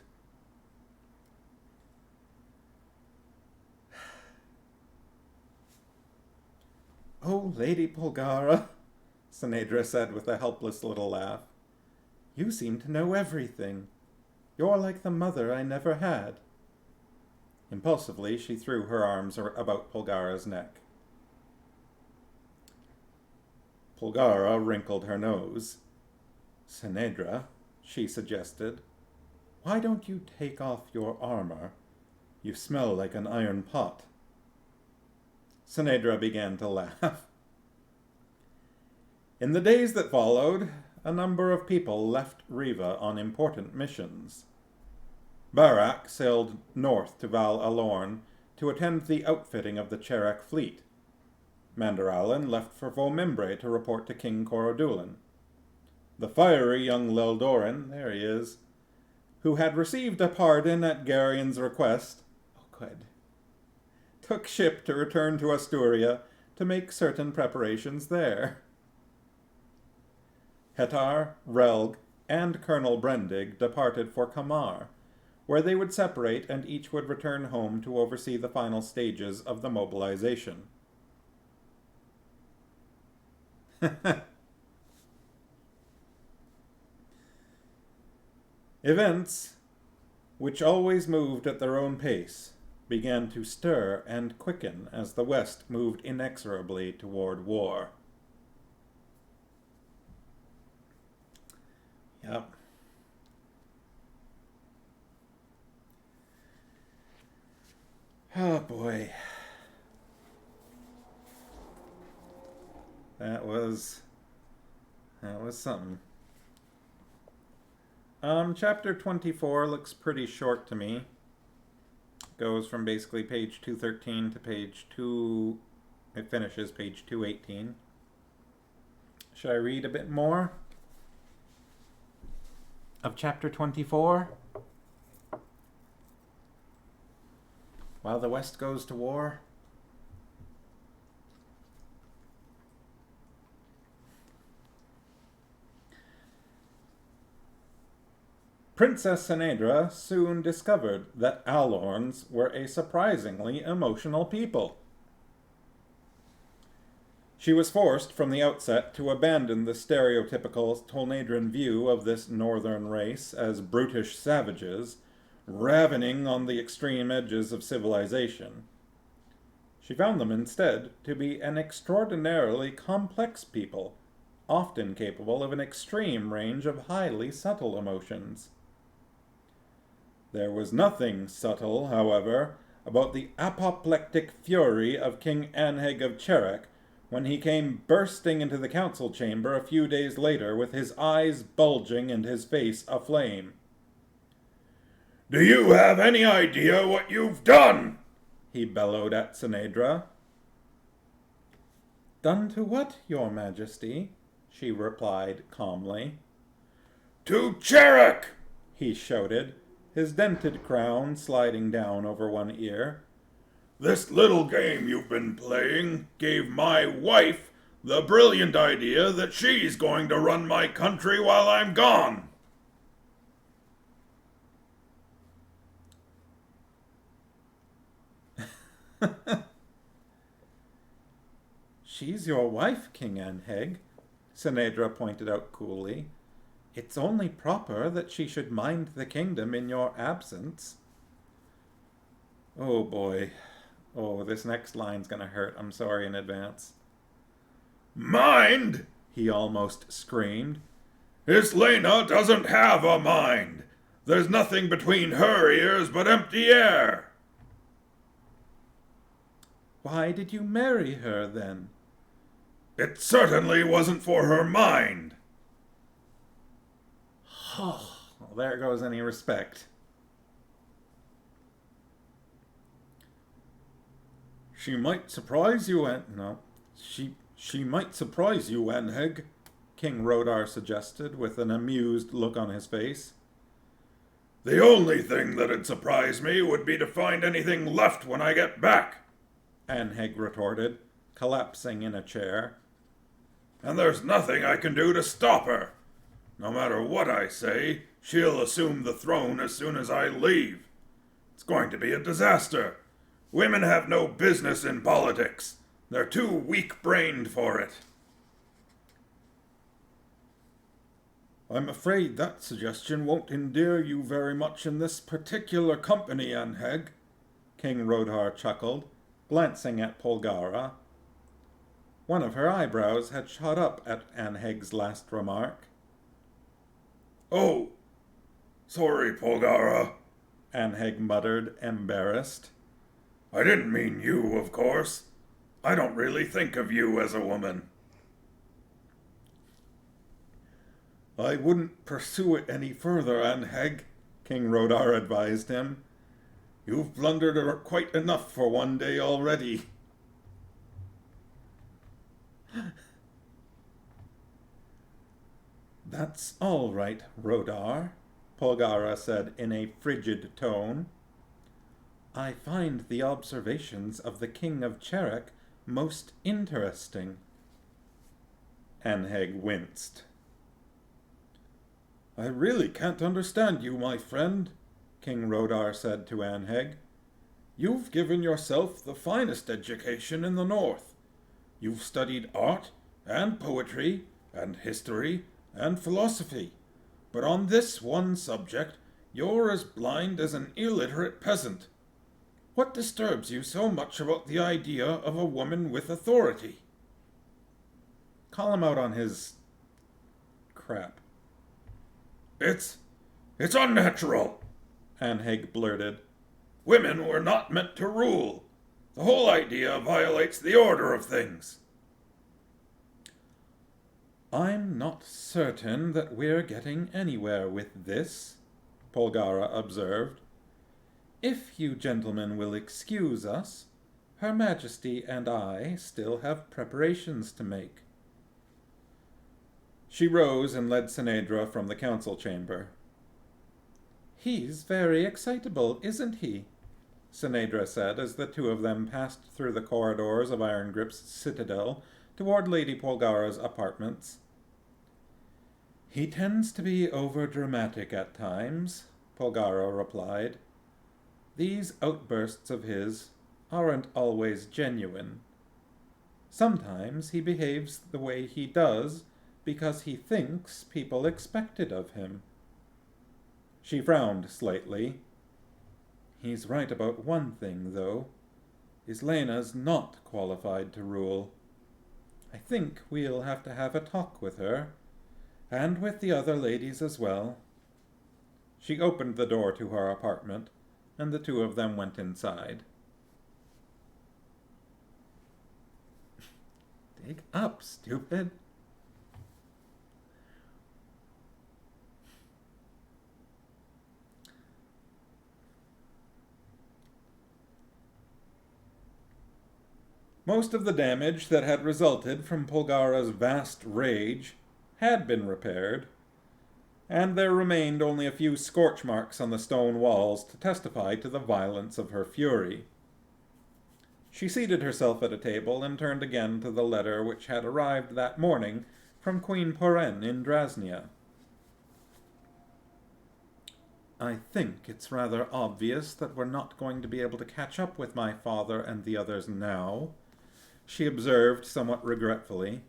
Oh, Lady Polgara, Sinedra said with a helpless little laugh. You seem to know everything. You're like the mother I never had. Impulsively, she threw her arms about Polgara's neck. Polgara wrinkled her nose. Sinedra, she suggested, why don't you take off your armor? You smell like an iron pot. Sinedra began to laugh. In the days that followed, a number of people left Riva on important missions. Barak sailed north to Val Alorn to attend the outfitting of the Cherak fleet. Mandaralan left for Vomimbre to report to King Corodulan. The fiery young Leldoran, there he is, who had received a pardon at Garion's request, took ship to return to Asturia to make certain preparations there. Hetar, Relg, and Colonel Brendig departed for Kamar, where they would separate and each would return home to oversee the final stages of the mobilization. Events, which always moved at their own pace, began to stir and quicken as the West moved inexorably toward war. Yep. Oh boy. That was something. Chapter 24 looks pretty short to me. Goes from basically page 213 to page 2... It finishes page 218. Should I read a bit more of chapter 24? While the West goes to war? Princess Sinedra soon discovered that Alorns were a surprisingly emotional people. She was forced from the outset to abandon the stereotypical Tolnadran view of this northern race as brutish savages, ravening on the extreme edges of civilization. She found them instead to be an extraordinarily complex people, often capable of an extreme range of highly subtle emotions. There was nothing subtle, however, about the apoplectic fury of King Anheg of Cherak when he came bursting into the council chamber a few days later with his eyes bulging and his face aflame. "Do you have any idea what you've done?" he bellowed at Sinedra. "Done to what, your majesty?" she replied calmly. "To Cherak!" he shouted, his dented crown sliding down over one ear. "This little game you've been playing gave my wife the brilliant idea that she's going to run my country while I'm gone." "She's your wife, King Anheg," Sinedra pointed out coolly. "It's only proper that she should mind the kingdom in your absence." Oh boy. Oh, this next line's gonna hurt. I'm sorry in advance. "Mind?" he almost screamed. "Islena doesn't have a mind. There's nothing between her ears but empty air." "Why did you marry her, then?" "It certainly wasn't for her mind." Oh, well, there goes any respect. "She might surprise you, She might surprise you, Anheg," King Rodar suggested, with an amused look on his face. "The only thing that'd surprise me would be to find anything left when I get back," Anheg retorted, collapsing in a chair. "And there's nothing I can do to stop her. No matter what I say, she'll assume the throne as soon as I leave. It's going to be a disaster. Women have no business in politics. They're too weak-brained for it." "I'm afraid that suggestion won't endear you very much in this particular company, Anheg," King Rodar chuckled, glancing at Polgara. One of her eyebrows had shot up at Anheg's last remark. "Oh, sorry, Polgara," Anheg muttered, embarrassed. "I didn't mean you, of course. I don't really think of you as a woman. I wouldn't pursue it any further, Anheg, King Rodar advised him. You've blundered quite enough for one day already. That's all right, Rodar, Polgara said in a frigid tone. I find the observations of the King of Cherek most interesting. Anheg winced. I really can't understand you, my friend, King Rodar said to Anheg. You've given yourself the finest education in the north. You've studied art and poetry and history and philosophy, but on this one subject you're as blind as an illiterate peasant. What disturbs you so much about the idea of a woman with authority? Call him out on his crap. It's unnatural, Anheg blurted. Women were not meant to rule. The whole idea violates the order of things. I'm not certain that we're getting anywhere with this, Polgara observed. If you gentlemen will excuse us, Her Majesty and I still have preparations to make. She rose and led Sinedra from the council chamber. He's very excitable, isn't he? Sinedra said as the two of them passed through the corridors of Iron Grip's citadel toward Lady Polgara's apartments. He tends to be over-dramatic at times, Polgara replied. These outbursts of his aren't always genuine. Sometimes he behaves the way he does because he thinks people expect it of him. She frowned slightly. He's right about one thing, though. Islena's not qualified to rule. I think we'll have to have a talk with her, and with the other ladies as well. She opened the door to her apartment, and the two of them went inside. Dig up, stupid. Most of the damage that had resulted from Polgara's vast rage had been repaired, and there remained only a few scorch marks on the stone walls to testify to the violence of her fury. She seated herself at a table and turned again to the letter which had arrived that morning from Queen Porren in Drasnia. I think it's rather obvious that we're not going to be able to catch up with my father and the others now, she observed somewhat regretfully.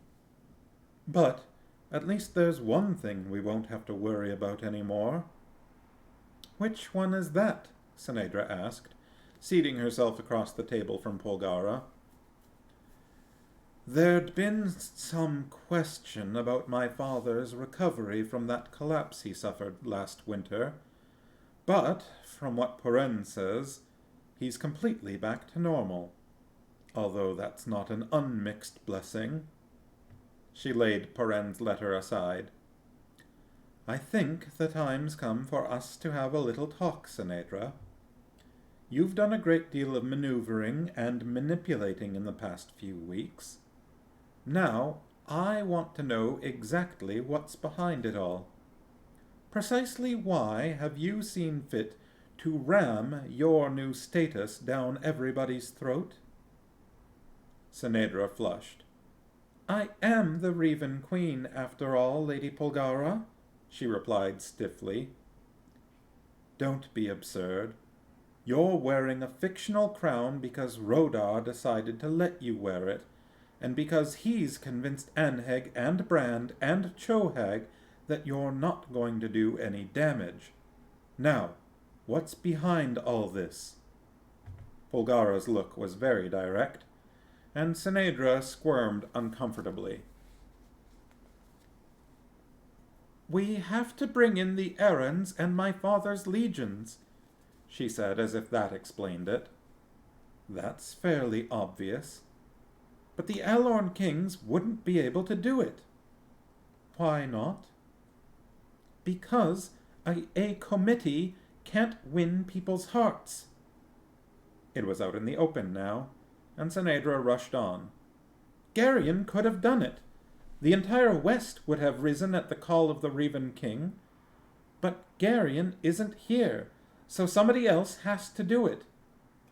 But at least there's one thing we won't have to worry about any more. Which one is that? Sinedra asked, seating herself across the table from Polgara. There'd been some question about my father's recovery from that collapse he suffered last winter, but, from what Porren says, he's completely back to normal, although that's not an unmixed blessing. She laid Porren's letter aside. I think the time's come for us to have a little talk, Sinedra. You've done a great deal of maneuvering and manipulating in the past few weeks. Now, I want to know exactly what's behind it all. Precisely why have you seen fit to ram your new status down everybody's throat? Sinedra flushed. I am the Revan Queen, after all, Lady Polgara, she replied stiffly. Don't be absurd. You're wearing a fictional crown because Rodar decided to let you wear it, and because he's convinced Anheg and Brand and Chohag that you're not going to do any damage. Now, what's behind all this? Polgara's look was very direct, and Sinedra squirmed uncomfortably. We have to bring in the Errands and my father's legions, she said, as if that explained it. That's fairly obvious. But the Alorn kings wouldn't be able to do it. Why not? Because a committee can't win people's hearts. It was out in the open now, and Sinedra rushed on. Garion could have done it. The entire West would have risen at the call of the Revan King. But Garion isn't here, so somebody else has to do it.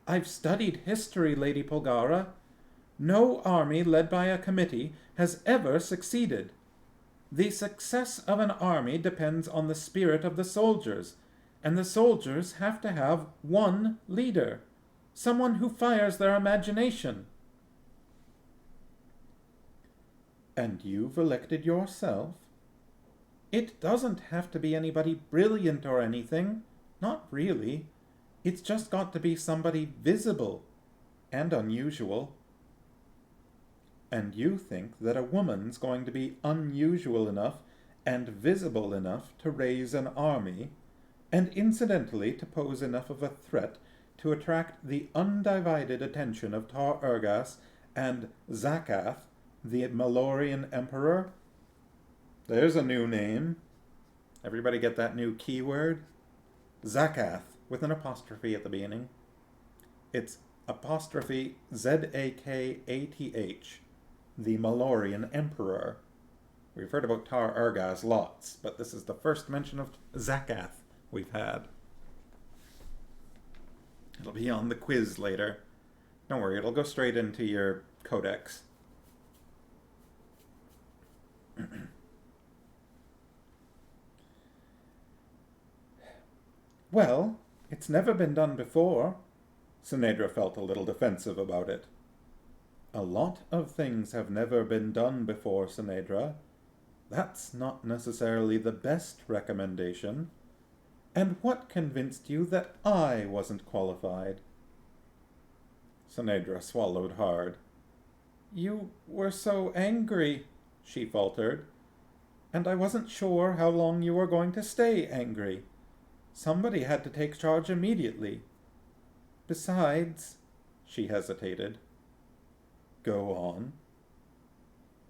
I've studied history, Lady Polgara. No army led by a committee has ever succeeded. The success of an army depends on the spirit of the soldiers, and the soldiers have to have one leader, someone who fires their imagination. And you've elected yourself? It doesn't have to be anybody brilliant or anything. Not really. It's just got to be somebody visible and unusual. And you think that a woman's going to be unusual enough and visible enough to raise an army, and incidentally to pose enough of a threat to attract the undivided attention of Tar Urgas and Zakath, the Malorian Emperor? There's a new name. Everybody get that new keyword? Zakath, with an apostrophe at the beginning. It's apostrophe Zakath, the Malorian Emperor. We've heard about Tar Urgas lots, but this is the first mention of Zakath we've had. It'll be on the quiz later. Don't worry, it'll go straight into your codex. Well, it's never been done before. Sinedra felt a little defensive about it. A lot of things have never been done before, Sinedra. That's not necessarily the best recommendation. And what convinced you that I wasn't qualified? Sinedra swallowed hard. You were so angry, she faltered, and I wasn't sure how long you were going to stay angry. Somebody had to take charge immediately. Besides, she hesitated. Go on.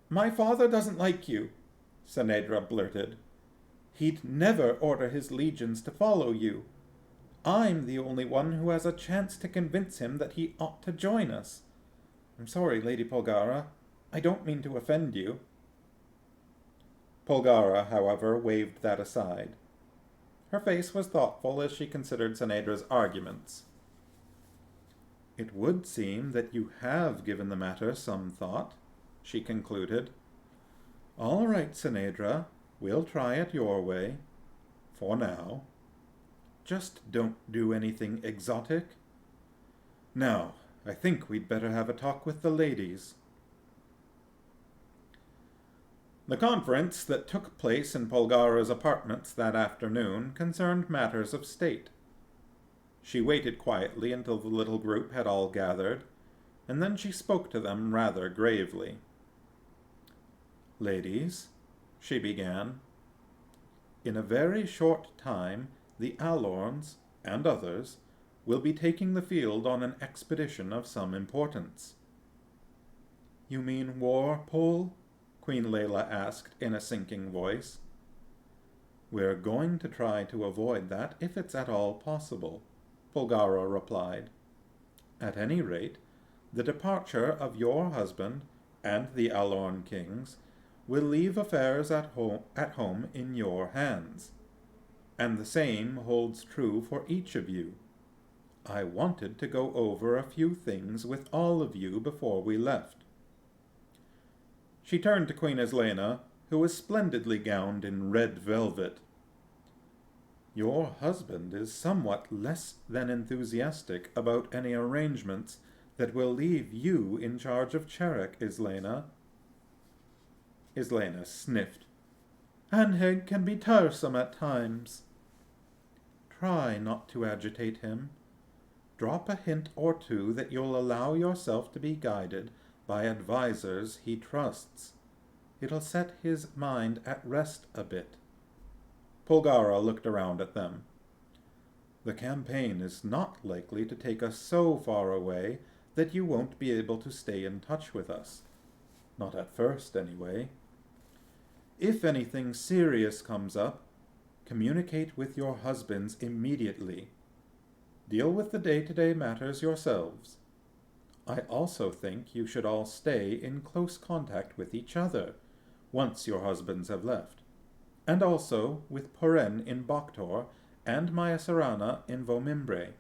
My father doesn't like you, Sinedra blurted. He'd never order his legions to follow you. I'm the only one who has a chance to convince him that he ought to join us. I'm sorry, Lady Polgara. I don't mean to offend you. Polgara, however, waved that aside. Her face was thoughtful as she considered Sinedra's arguments. It would seem that you have given the matter some thought, she concluded. All right, Sinedra, we'll try it your way. For now. Just don't do anything exotic. Now, I think we'd better have a talk with the ladies. The conference that took place in Polgara's apartments that afternoon concerned matters of state. She waited quietly until the little group had all gathered, and then she spoke to them rather gravely. Ladies, she began, in a very short time the Alorns, and others, will be taking the field on an expedition of some importance. You mean war, Pol? Queen Layla asked in a sinking voice. We're going to try to avoid that if it's at all possible, Polgara replied. At any rate, the departure of your husband and the Alorn kings will leave affairs at home in your hands, and the same holds true for each of you. I wanted to go over a few things with all of you before we left. She turned to Queen Islena, who was splendidly gowned in red velvet. Your husband is somewhat less than enthusiastic about any arrangements that will leave you in charge of Cherek, Islena. Islena sniffed. Anheg can be tiresome at times. Try not to agitate him. Drop a hint or two that you'll allow yourself to be guided by advisers he trusts. It'll set his mind at rest a bit. Polgara looked around at them. The campaign is not likely to take us so far away that you won't be able to stay in touch with us. Not at first, anyway. If anything serious comes up, communicate with your husbands immediately. Deal with the day-to-day matters yourselves. I also think you should all stay in close contact with each other once your husbands have left, and also with Poren in Boktor and Maya Sarana in Vomimbre.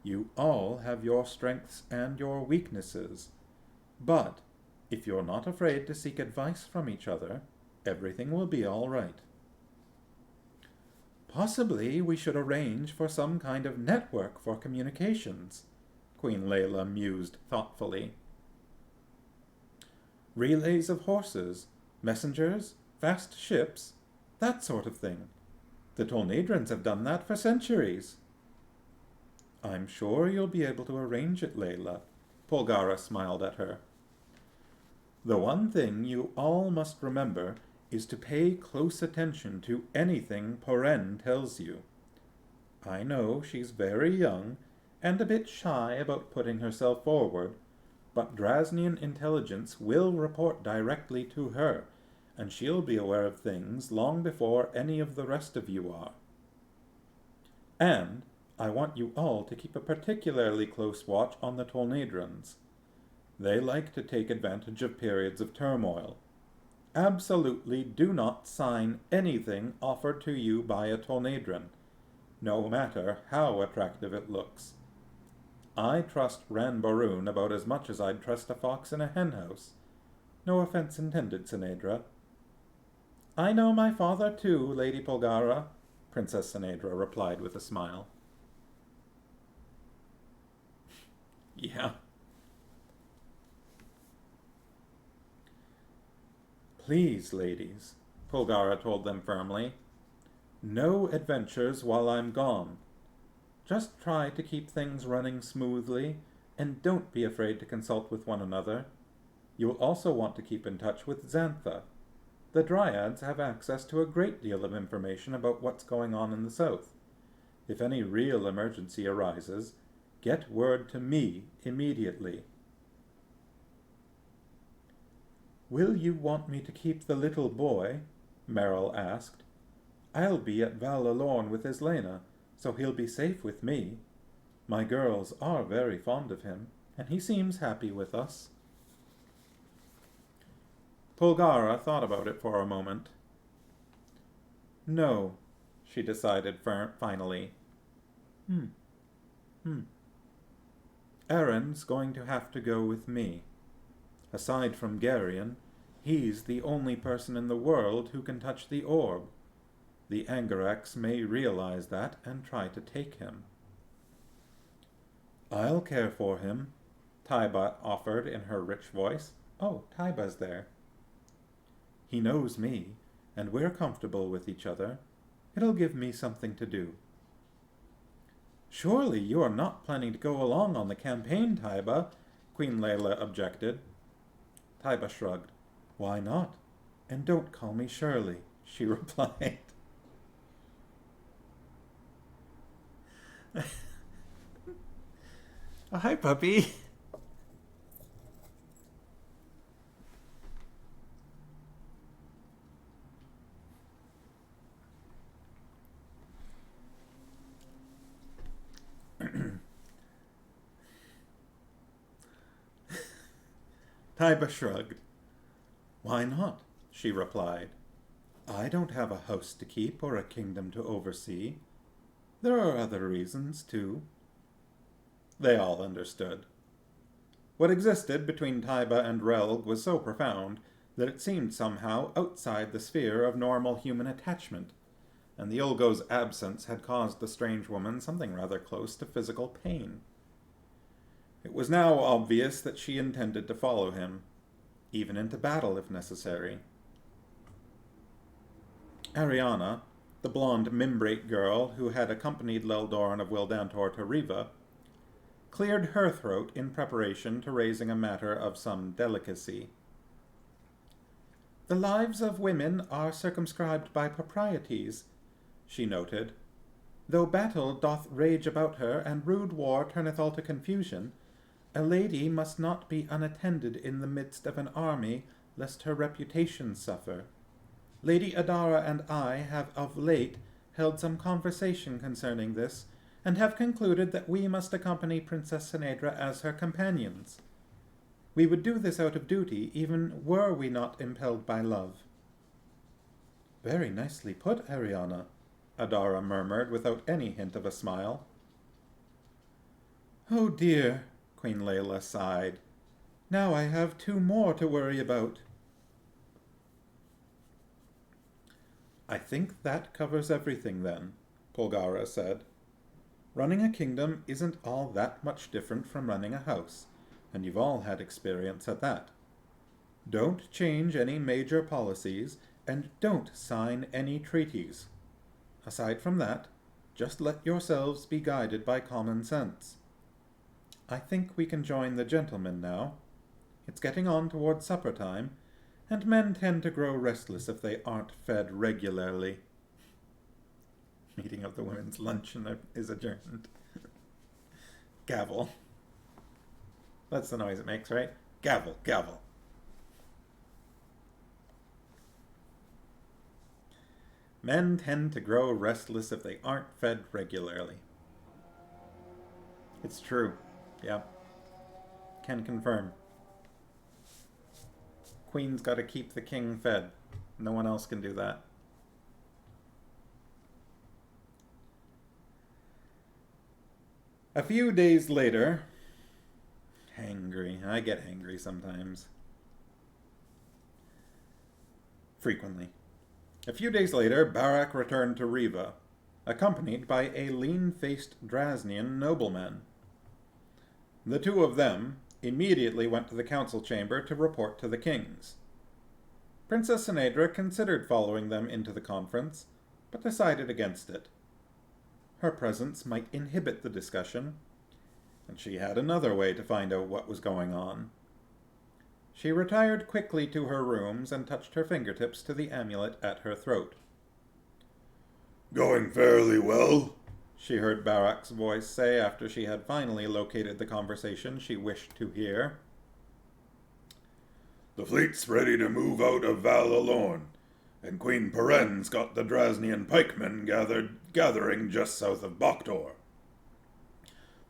You all have your strengths and your weaknesses, but if you're not afraid to seek advice from each other, everything will be all right. Possibly we should arrange for some kind of network for communications, Queen Layla mused thoughtfully. Relays of horses, messengers, fast ships, that sort of thing. The Tolnadrans have done that for centuries. I'm sure you'll be able to arrange it, Layla, Polgara smiled at her. The one thing you all must remember is to pay close attention to anything Poren tells you. I know she's very young and a bit shy about putting herself forward, but Drasnian intelligence will report directly to her, and she'll be aware of things long before any of the rest of you are. And I want you all to keep a particularly close watch on the Tolnadrans. They like to take advantage of periods of turmoil. Absolutely do not sign anything offered to you by a Tolnadran, no matter how attractive it looks. I trust Ranbaroon about as much as I'd trust a fox in a henhouse. No offense intended, Sinedra. I know my father too, Lady Polgara, Princess Sinedra replied with a smile. Yeah. Please, ladies, Polgara told them firmly. No adventures while I'm gone. Just try to keep things running smoothly, and don't be afraid to consult with one another. You'll also want to keep in touch with Xantha. The Dryads have access to a great deal of information about what's going on in the south. If any real emergency arises, get word to me immediately. Will you want me to keep the little boy? Merrill asked. I'll be at Val-Alorn with Islena, so he'll be safe with me. My girls are very fond of him, and he seems happy with us. Polgara thought about it for a moment. No, she decided finally. Aaron's going to have to go with me. Aside from Garion, he's the only person in the world who can touch the orb. The Angarax may realize that and try to take him. I'll care for him, Taiba offered in her rich voice. Oh, Taiba's there. He knows me, and we're comfortable with each other. It'll give me something to do. Surely you are not planning to go along on the campaign, Taiba, Queen Layla objected. Taiba shrugged. Why not? And don't call me Shirley, she replied. Oh, hi, puppy. Taiba shrugged. Why not? She replied. I don't have a house to keep or a kingdom to oversee. There are other reasons, too. They all understood. What existed between Taiba and Relg was so profound that it seemed somehow outside the sphere of normal human attachment, and the Olgo's absence had caused the strange woman something rather close to physical pain. It was now obvious that she intended to follow him, even into battle if necessary. Ariana, the blonde Mimbrate girl who had accompanied Leldoran of Wildantor to Riva, cleared her throat in preparation to raising a matter of some delicacy. The lives of women are circumscribed by proprieties, she noted. Though battle doth rage about her, and rude war turneth all to confusion, A lady must not be unattended in the midst of an army, lest her reputation suffer. Lady Adara and I have of late held some conversation concerning this, and have concluded that we must accompany Princess Sinedra as her companions. We would do this out of duty, even were we not impelled by love." "Very nicely put, Ariana," Adara murmured without any hint of a smile. "Oh dear," Queen Layla sighed. "Now I have 2 more to worry about." "I think that covers everything then," Polgara said. "Running a kingdom isn't all that much different from running a house, and you've all had experience at that. Don't change any major policies, and don't sign any treaties. Aside from that, just let yourselves be guided by common sense. I think we can join the gentlemen now. It's getting on toward supper time, and men tend to grow restless if they aren't fed regularly." Meeting of the women's luncheon is adjourned. Gavel. That's the noise it makes, right? Gavel, gavel. Men tend to grow restless if they aren't fed regularly. It's true. Yeah. Can confirm. Queen's got to keep the king fed. No one else can do that. A few days later... Hangry. I get hangry sometimes. Frequently. A few days later, Barak returned to Riva, accompanied by a lean-faced Drasnian nobleman. The 2 of them immediately went to the council chamber to report to the kings. Princess Sinedra considered following them into the conference, but decided against it. Her presence might inhibit the discussion, and she had another way to find out what was going on. She retired quickly to her rooms and touched her fingertips to the amulet at her throat. "Going fairly well?" she heard Barak's voice say after she had finally located the conversation she wished to hear. "The fleet's ready to move out of Val Alorn, and Queen Peren's got the Drasnian pikemen gathering just south of Boktor.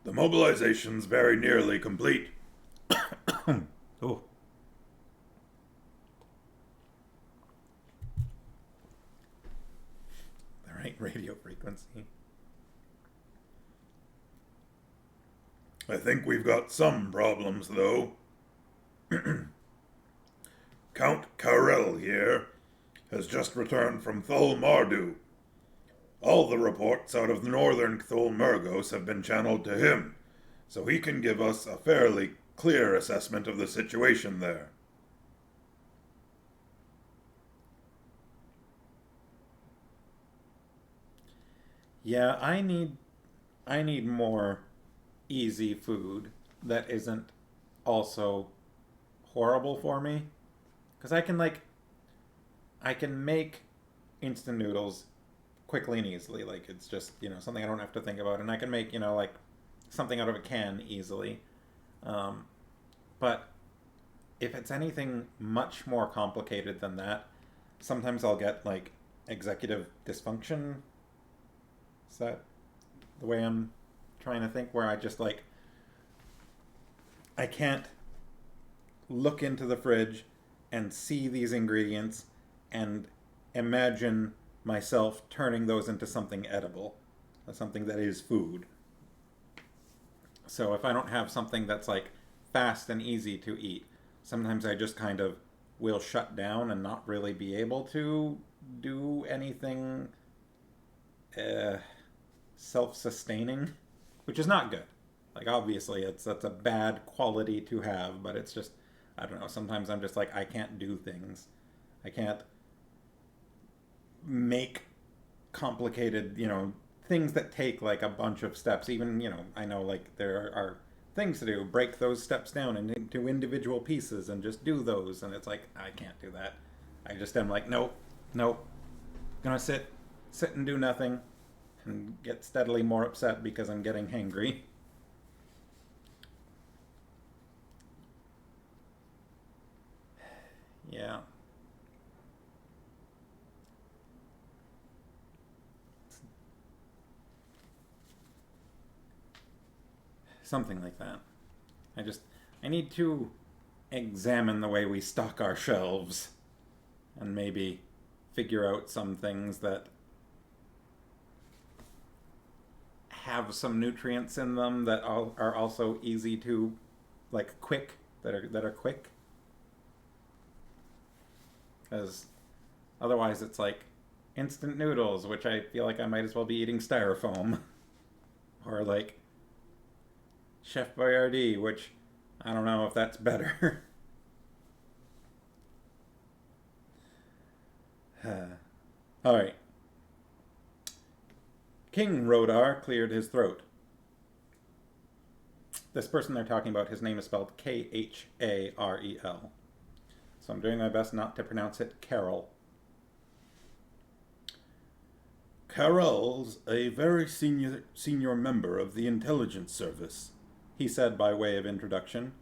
The mobilization's very nearly complete." Oh. The right radio frequency. "I think we've got some problems, though. Count Karel here has just returned from Thul Mardu. All the reports out of the northern Cthul Murgos have been channeled to him, so he can give us a fairly clear assessment of the situation there." Yeah, I need more easy food that isn't also horrible for me. Because I can make instant noodles quickly and easily. Like, it's just, something I don't have to think about. And I can make, something out of a can easily. But if it's anything much more complicated than that, sometimes I'll get, executive dysfunction. Is that the way I'm trying to think? Where I just, I can't look into the fridge and see these ingredients and imagine myself turning those into something edible, something that is food. So if I don't have something that's fast and easy to eat, sometimes I just kind of will shut down and not really be able to do anything self-sustaining, which is not good. Obviously that's a bad quality to have, but it's just, I don't know, sometimes I'm just I can't do things. I can't make complicated, things that take a bunch of steps. Even, I know there are things to do. Break those steps down into individual pieces and just do those. And it's I can't do that. I just am nope. Gonna sit and do nothing and get steadily more upset because I'm getting hangry. Yeah. Something like that. I need to examine the way we stock our shelves and maybe figure out some things that have some nutrients in them that are also easy to, like, quick, that are quick. Because otherwise it's like instant noodles, which I feel like I might as well be eating styrofoam. Or like Chef Boyardee, which I don't know if that's better. Alright. King Rodar cleared his throat. This person they're talking about, his name is spelled Kharel. So I'm doing my best not to pronounce it Carol. Carol's a very senior member of the intelligence service, He said by way of introduction.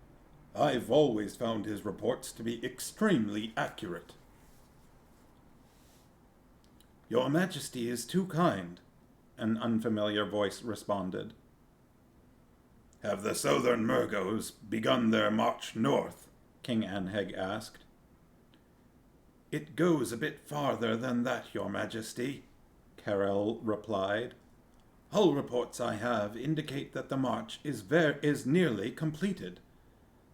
I've always found his reports to be extremely accurate. Your Majesty is too kind, an unfamiliar voice responded. Have the southern Murgos begun their march north? King Anheg asked. It goes a bit farther than that, Your Majesty, Carel replied. Hull reports I have indicate that the march is nearly completed.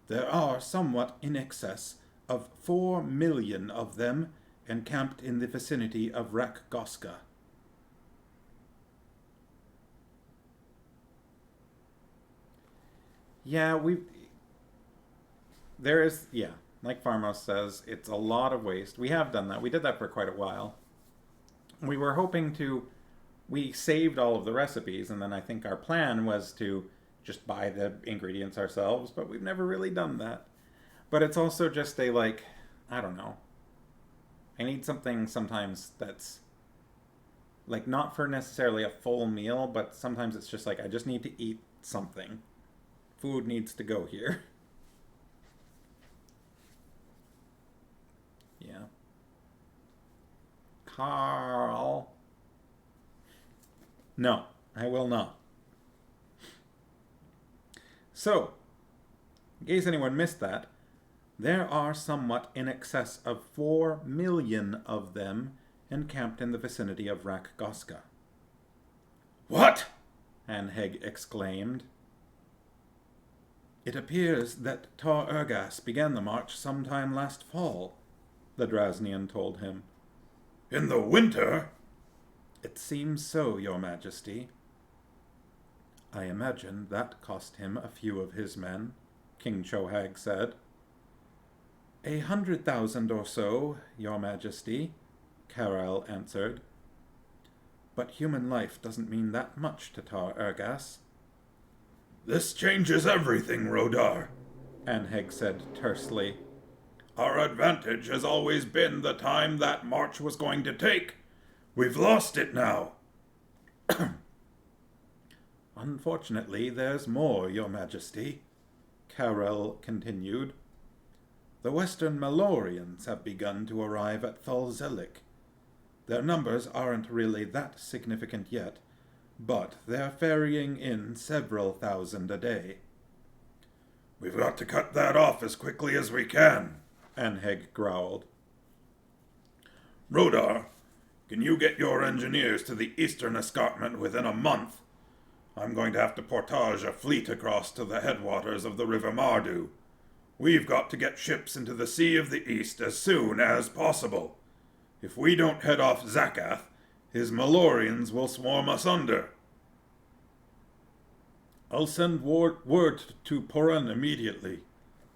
There are somewhat in excess of 4 million of them encamped in the vicinity of Rakgoska. Yeah, like Farmos says, it's a lot of waste. We have done that. We did that for quite a while. We were hoping to, we saved all of the recipes, and then I think our plan was to just buy the ingredients ourselves, but we've never really done that. But it's also just a, like, I don't know. I need something sometimes that's, like, not for necessarily a full meal, but sometimes it's just like, I just need to eat something. Food needs to go here. Yeah. Carl. No, I will not. So, in case anyone missed that, there are somewhat in excess of 4 million of them encamped in the vicinity of Rakgoska. What? Anheg exclaimed. It appears that Tar Ergas began the march sometime last fall, the Drasnian told him. In the winter? It seems so, Your Majesty. I imagine that cost him a few of his men, King Chohag said. 100,000 or so, Your Majesty, Carel answered. But human life doesn't mean that much to Tar Ergas. This changes everything, Rodar, Anheg said tersely. Our advantage has always been the time that march was going to take. We've lost it now. Unfortunately, there's more, Your Majesty, Carel continued. The Western Malorians have begun to arrive at Thalzelik. Their numbers aren't really that significant yet, but they're ferrying in several thousand a day. We've got to cut that off as quickly as we can, Anheg growled. Rodar, can you get your engineers to the eastern escarpment within a month? I'm going to have to portage a fleet across to the headwaters of the River Mardu. We've got to get ships into the Sea of the East as soon as possible. If we don't head off Zakath, his Malorians will swarm us under. I'll send word to Poran immediately,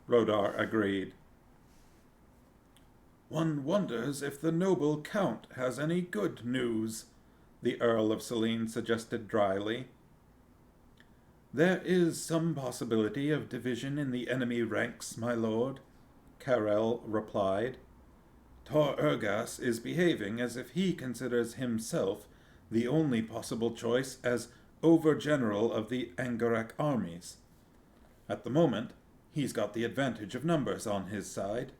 Rodar agreed. One wonders if the noble Count has any good news, the Earl of Selene suggested dryly. There is some possibility of division in the enemy ranks, my lord, Carel replied. Tar Ergas is behaving as if he considers himself the only possible choice as over-general of the Angarak armies. At the moment, he's got the advantage of numbers on his side.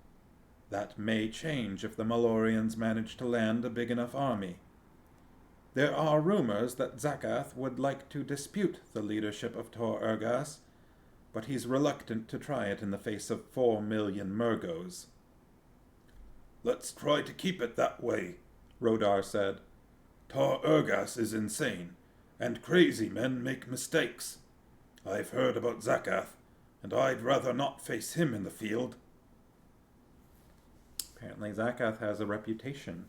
That may change if the Malorians manage to land a big enough army. There are rumors that Zakath would like to dispute the leadership of Tor Ergas, but he's reluctant to try it in the face of 4 million Murgos. Let's try to keep it that way, Rodar said. Tor Ergas is insane, and crazy men make mistakes. I've heard about Zakath, and I'd rather not face him in the field. Apparently Zakath has a reputation.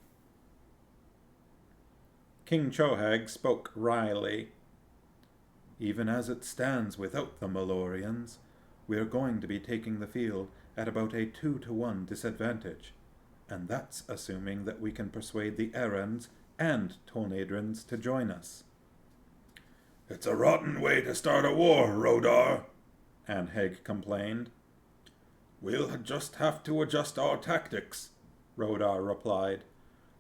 King Chohag spoke wryly. Even as it stands without the Malorians, we are going to be taking the field at about a 2-to-1 disadvantage, and that's assuming that we can persuade the Errands and Tonadrins to join us. It's a rotten way to start a war, Rodar, Anheg complained. We'll just have to adjust our tactics, Rodar replied.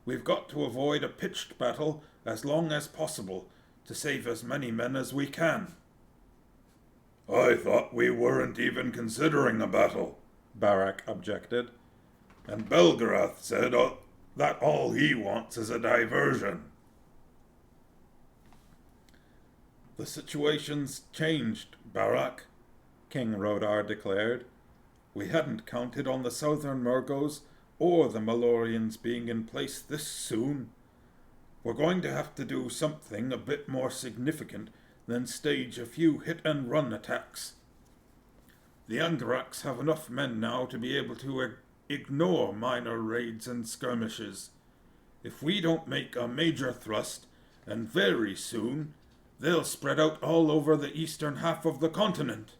We've got to avoid a pitched battle as long as possible to save as many men as we can. I thought we weren't even considering a battle, Barak objected. And Belgarath said that all he wants is a diversion. The situation's changed, Barak, King Rodar declared. We hadn't counted on the southern Murgos or the Malorians being in place this soon. We're going to have to do something a bit more significant than stage a few hit-and-run attacks. The Angaraks have enough men now to be able to ignore minor raids and skirmishes. If we don't make a major thrust, and very soon, they'll spread out all over the eastern half of the continent.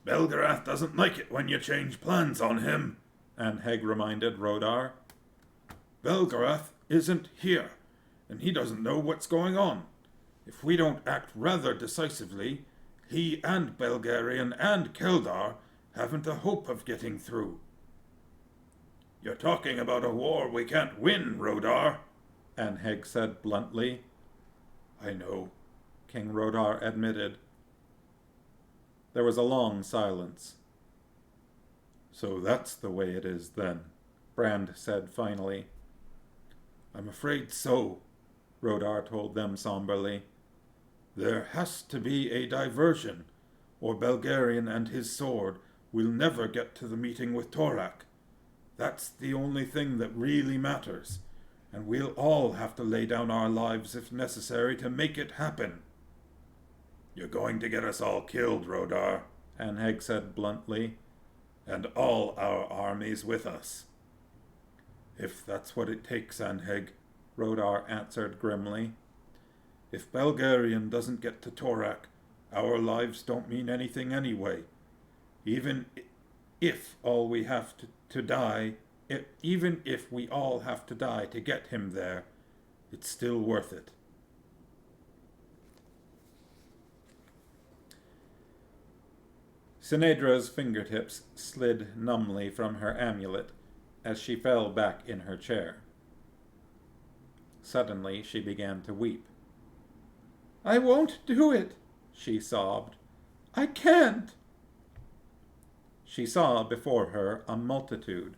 Belgarath doesn't like it when you change plans on him, Anheg reminded Rodar. Belgarath isn't here, and he doesn't know what's going on. If we don't act rather decisively, he and Belgarian and Keldar haven't a hope of getting through. You're talking about a war we can't win, Rodar, Anheg said bluntly. I know, King Rodar admitted. There was a long silence. So that's the way it is then, Brand said finally. I'm afraid so, Rodar told them somberly. There has to be a diversion, or Belgarian and his sword will never get to the meeting with Torak. That's the only thing that really matters, and we'll all have to lay down our lives if necessary to make it happen. You're going to get us all killed, Rodar, Anheg said bluntly, and all our armies with us. If that's what it takes, Anheg, Rodar answered grimly. If Belgarian doesn't get to Torak, our lives don't mean anything anyway. Even if all we have to die, even if we all have to die to get him there, it's still worth it. Sinedra's fingertips slid numbly from her amulet as she fell back in her chair. Suddenly she began to weep. I won't do it, she sobbed. I can't. She saw before her a multitude,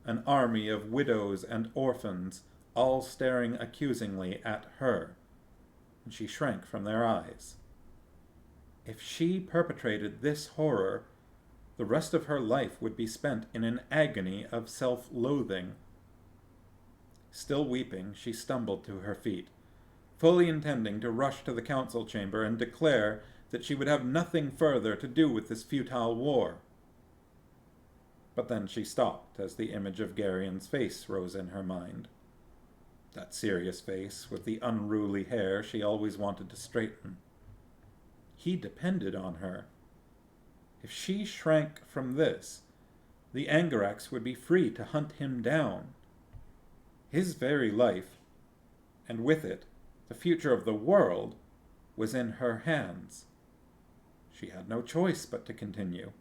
an army of widows and orphans, all staring accusingly at her, and she shrank from their eyes. If she perpetrated this horror, the rest of her life would be spent in an agony of self-loathing. Still weeping, she stumbled to her feet, fully intending to rush to the council chamber and declare that she would have nothing further to do with this futile war. But then she stopped as the image of Garion's face rose in her mind. That serious face with the unruly hair she always wanted to straighten. He depended on her. If she shrank from this, the Angarax would be free to hunt him down. His very life, and with it, the future of the world, was in her hands. She had no choice but to continue.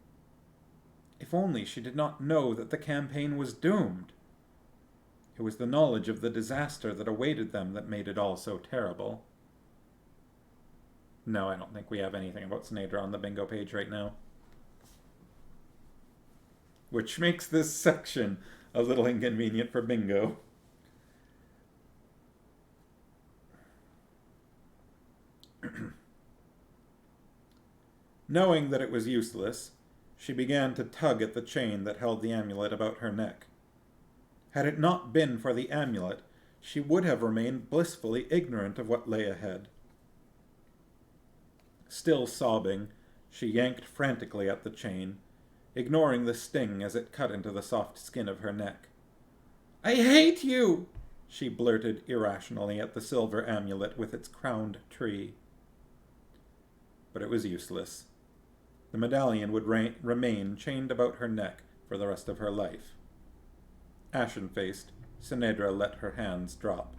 If only she did not know that the campaign was doomed. It was the knowledge of the disaster that awaited them that made it all so terrible. No, I don't think we have anything about Sinedra on the bingo page right now. which makes this section a little inconvenient for Bingo. Knowing that it was useless, she began to tug at the chain that held the amulet about her neck. Had it not been for the amulet, she would have remained blissfully ignorant of what lay ahead. Still sobbing, she yanked frantically at the chain, ignoring the sting as it cut into the soft skin of her neck. "I hate you!" she blurted irrationally at the silver amulet with its crowned tree. But it was useless. The medallion would remain chained about her neck for the rest of her life. Ashen-faced, Sinedra let her hands drop.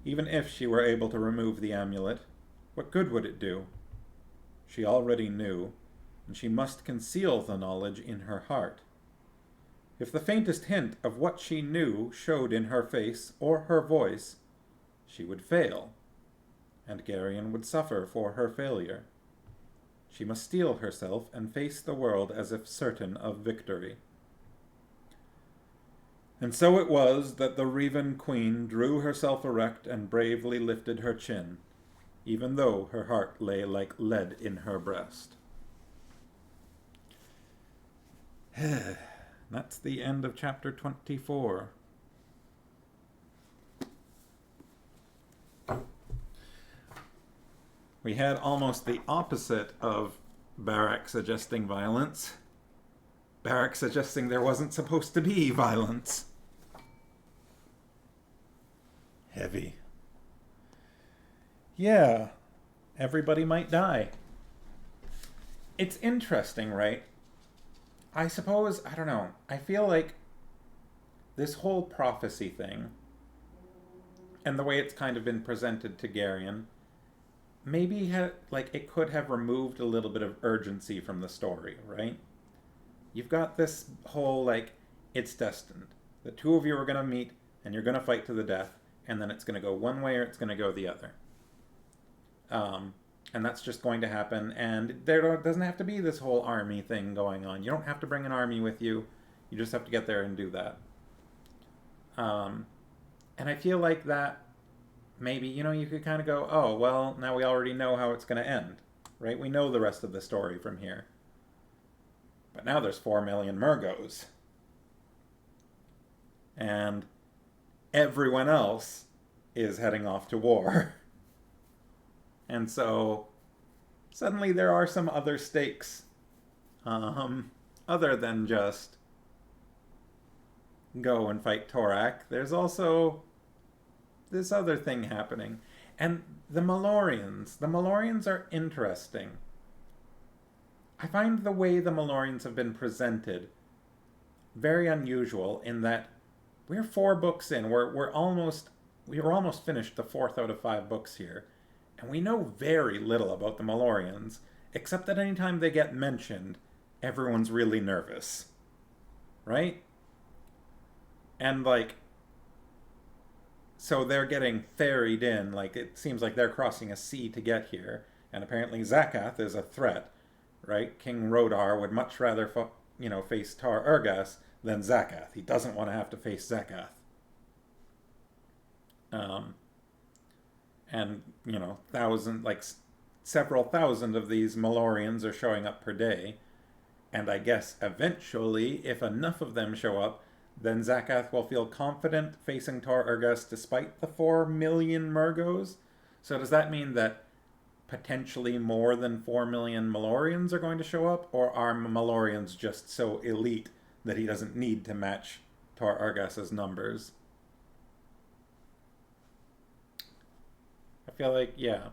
Even if she were able to remove the amulet, what good would it do? She already knew, and she must conceal the knowledge in her heart. If the faintest hint of what she knew showed in her face or her voice, she would fail, and Garion would suffer for her failure. She must steel herself and face the world as if certain of victory. And so it was that the Revan Queen drew herself erect and bravely lifted her chin, even though her heart lay like lead in her breast. That's the end of chapter 24. We had almost the opposite of Barak suggesting violence. Barak suggesting there wasn't supposed to be violence. Heavy. Yeah, everybody might die. It's interesting, right? I suppose, I don't know, I feel like this whole prophecy thing, and the way it's kind of been presented to Garion, maybe it could have removed a little bit of urgency from the story, right? You've got this whole, it's destined. The two of you are going to meet, and you're going to fight to the death, and then it's going to go one way or it's going to go the other. And that's just going to happen, and there doesn't have to be this whole army thing going on. You don't have to bring an army with you. You just have to get there and do that. And I feel like that maybe, you could kind of go, oh, well, now we already know how it's going to end, right? We know the rest of the story from here. But now there's 4 million Murgos. And everyone else is heading off to war. And so suddenly there are some other stakes, other than just go and fight Torak. There's also this other thing happening. And the Malorians are interesting. I find the way the Malorians have been presented very unusual in that we're 4 books in. We were almost finished the 4th out of 5 books here. And we know very little about the Malorians, except that anytime they get mentioned, everyone's really nervous. Right? And, so they're getting ferried in, it seems like they're crossing a sea to get here, and apparently Zakath is a threat, right? King Rodar would much rather, face Tar Urgas than Zakath. He doesn't want to have to face Zakath. And, several thousand of these Malorians are showing up per day. And I guess eventually, if enough of them show up, then Zakath will feel confident facing Tar Urgas despite the 4 million Murgos. So does that mean that potentially more than 4 million Malorians are going to show up? Or are Malorians just so elite that he doesn't need to match Tar Urgas' numbers? I feel like, yeah.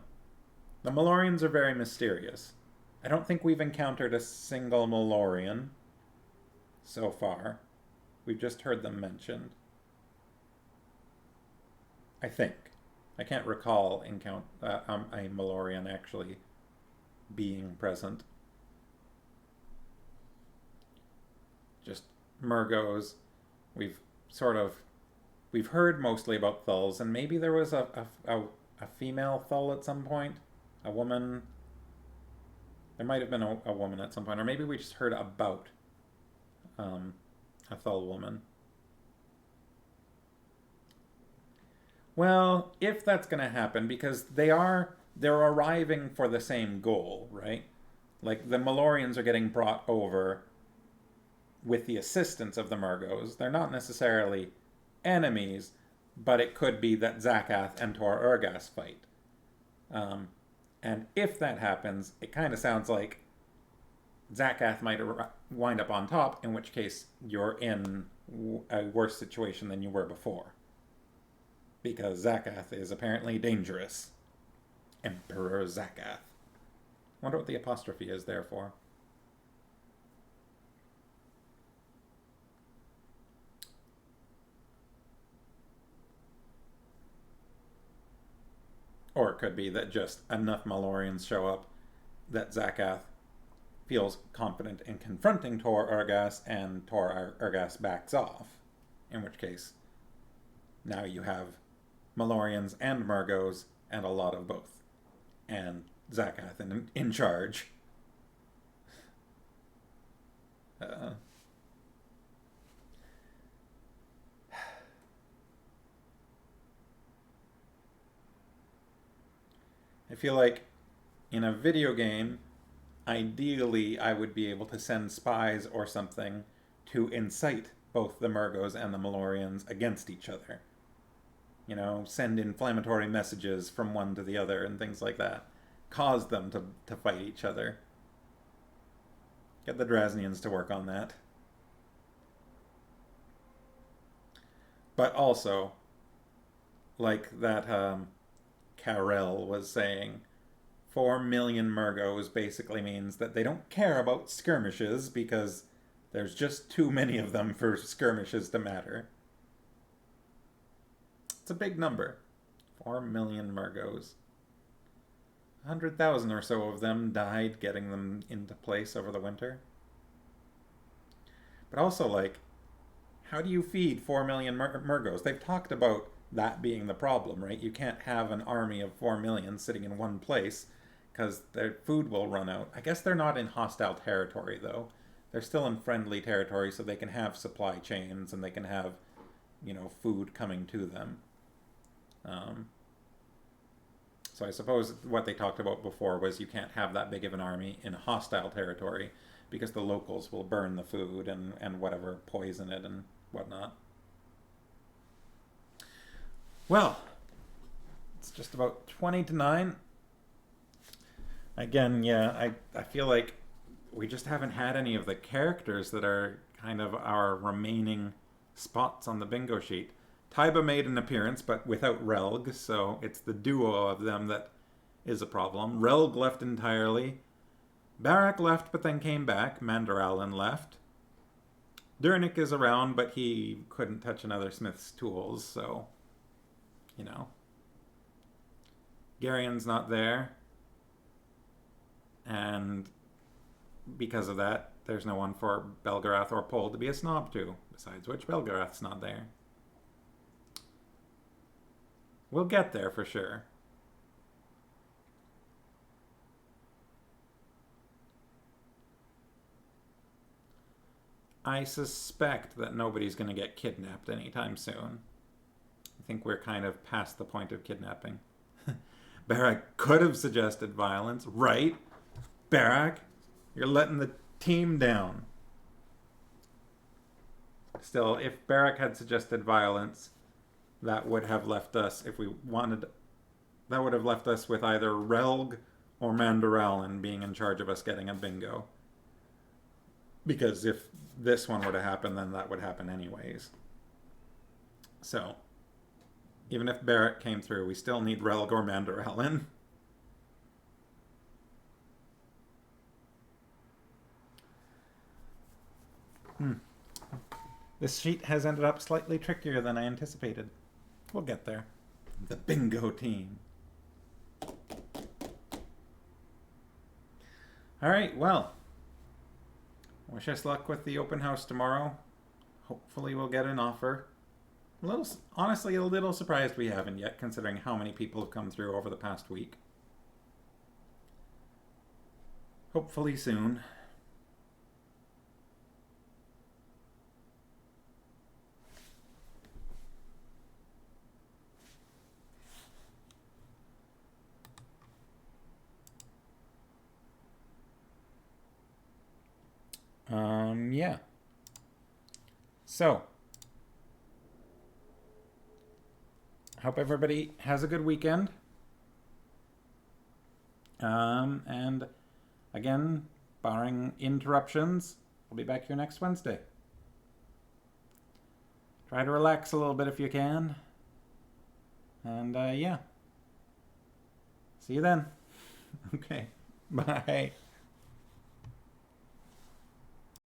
The Malorians are very mysterious. I don't think we've encountered a single Malorian so far. We've just heard them mentioned. I think. I can't recall a Malorian actually being present. Just Murgos. We've heard mostly about Thulls, and maybe there was a female Thull at some point. A woman. There might have been a woman at some point, or maybe we just heard about a Thull woman. Well, if that's going to happen, because they're arriving for the same goal, right? Like, the Malorians are getting brought over with the assistance of the Murgos. They're not necessarily enemies, but it could be that Zakath and Tor Urgas fight. And if that happens, it kind of sounds like Zakath might wind up on top, in which case you're in a worse situation than you were before. Because Zakath is apparently dangerous. Emperor Zakath. Wonder what the apostrophe is there for. Or it could be that just enough Malorians show up that Zakath feels confident in confronting Tor Urgas, and Tor Urgas backs off. In which case, now you have Malorians and Murgos and a lot of both. And Zakath in charge. I feel like in a video game, ideally I would be able to send spies or something to incite both the Murgos and the Malorians against each other. You know, send inflammatory messages from one to the other and things like that. Cause them to fight each other. Get the Draznians to work on that. But also, like that Karel was saying, 4 million Murgos basically means that they don't care about skirmishes because there's just too many of them for skirmishes to matter. It's a big number. 4 million Murgos. 100,000 or so of them died getting them into place over the winter. But also, like, how do you feed 4 million Murgos? They've talked about that being the problem, right? You can't have an army of 4 million sitting in one place because their food will run out. I guess they're not in hostile territory, though. They're still in friendly territory, so they can have supply chains and they can have, you know, food coming to them. So I suppose what they talked about before was you can't have that big of an army in hostile territory because the locals will burn the food and whatever, poison it and whatnot. Well, it's just about 20 to 9. Again, yeah, I feel like we just haven't had any of the characters that are kind of our remaining spots on the bingo sheet. Taiba made an appearance, but without Relg, so it's the duo of them that is a problem. Relg left entirely. Barak left, but then came back. Mandaralin left. Durnik is around, but he couldn't touch another Smith's tools, so, you know. Garion's not there. And because of that, there's no one for Belgarath or Pol to be a snob to, besides which Belgarath's not there. We'll get there for sure. I suspect that nobody's going to get kidnapped anytime soon. I think we're kind of past the point of kidnapping. Barak could have suggested violence, right? Barak, you're letting the team down. Still, if Barak had suggested violence, that would have left us, if we wanted, that would have left us with either Relg or Mandaralin being in charge of us getting a bingo. Because if this one were to happen, then that would happen anyways. So, even if Barak came through, we still need Relg or Mandaralin. This sheet has ended up slightly trickier than I anticipated. We'll get there. The bingo team. Alright, well. Wish us luck with the open house tomorrow. Hopefully we'll get an offer. Honestly, a little surprised we haven't yet, considering how many people have come through over the past week. Hopefully soon. So, hope everybody has a good weekend. And again, barring interruptions, I'll be back here next Wednesday. Try to relax a little bit if you can. And yeah. See you then. Okay. Bye.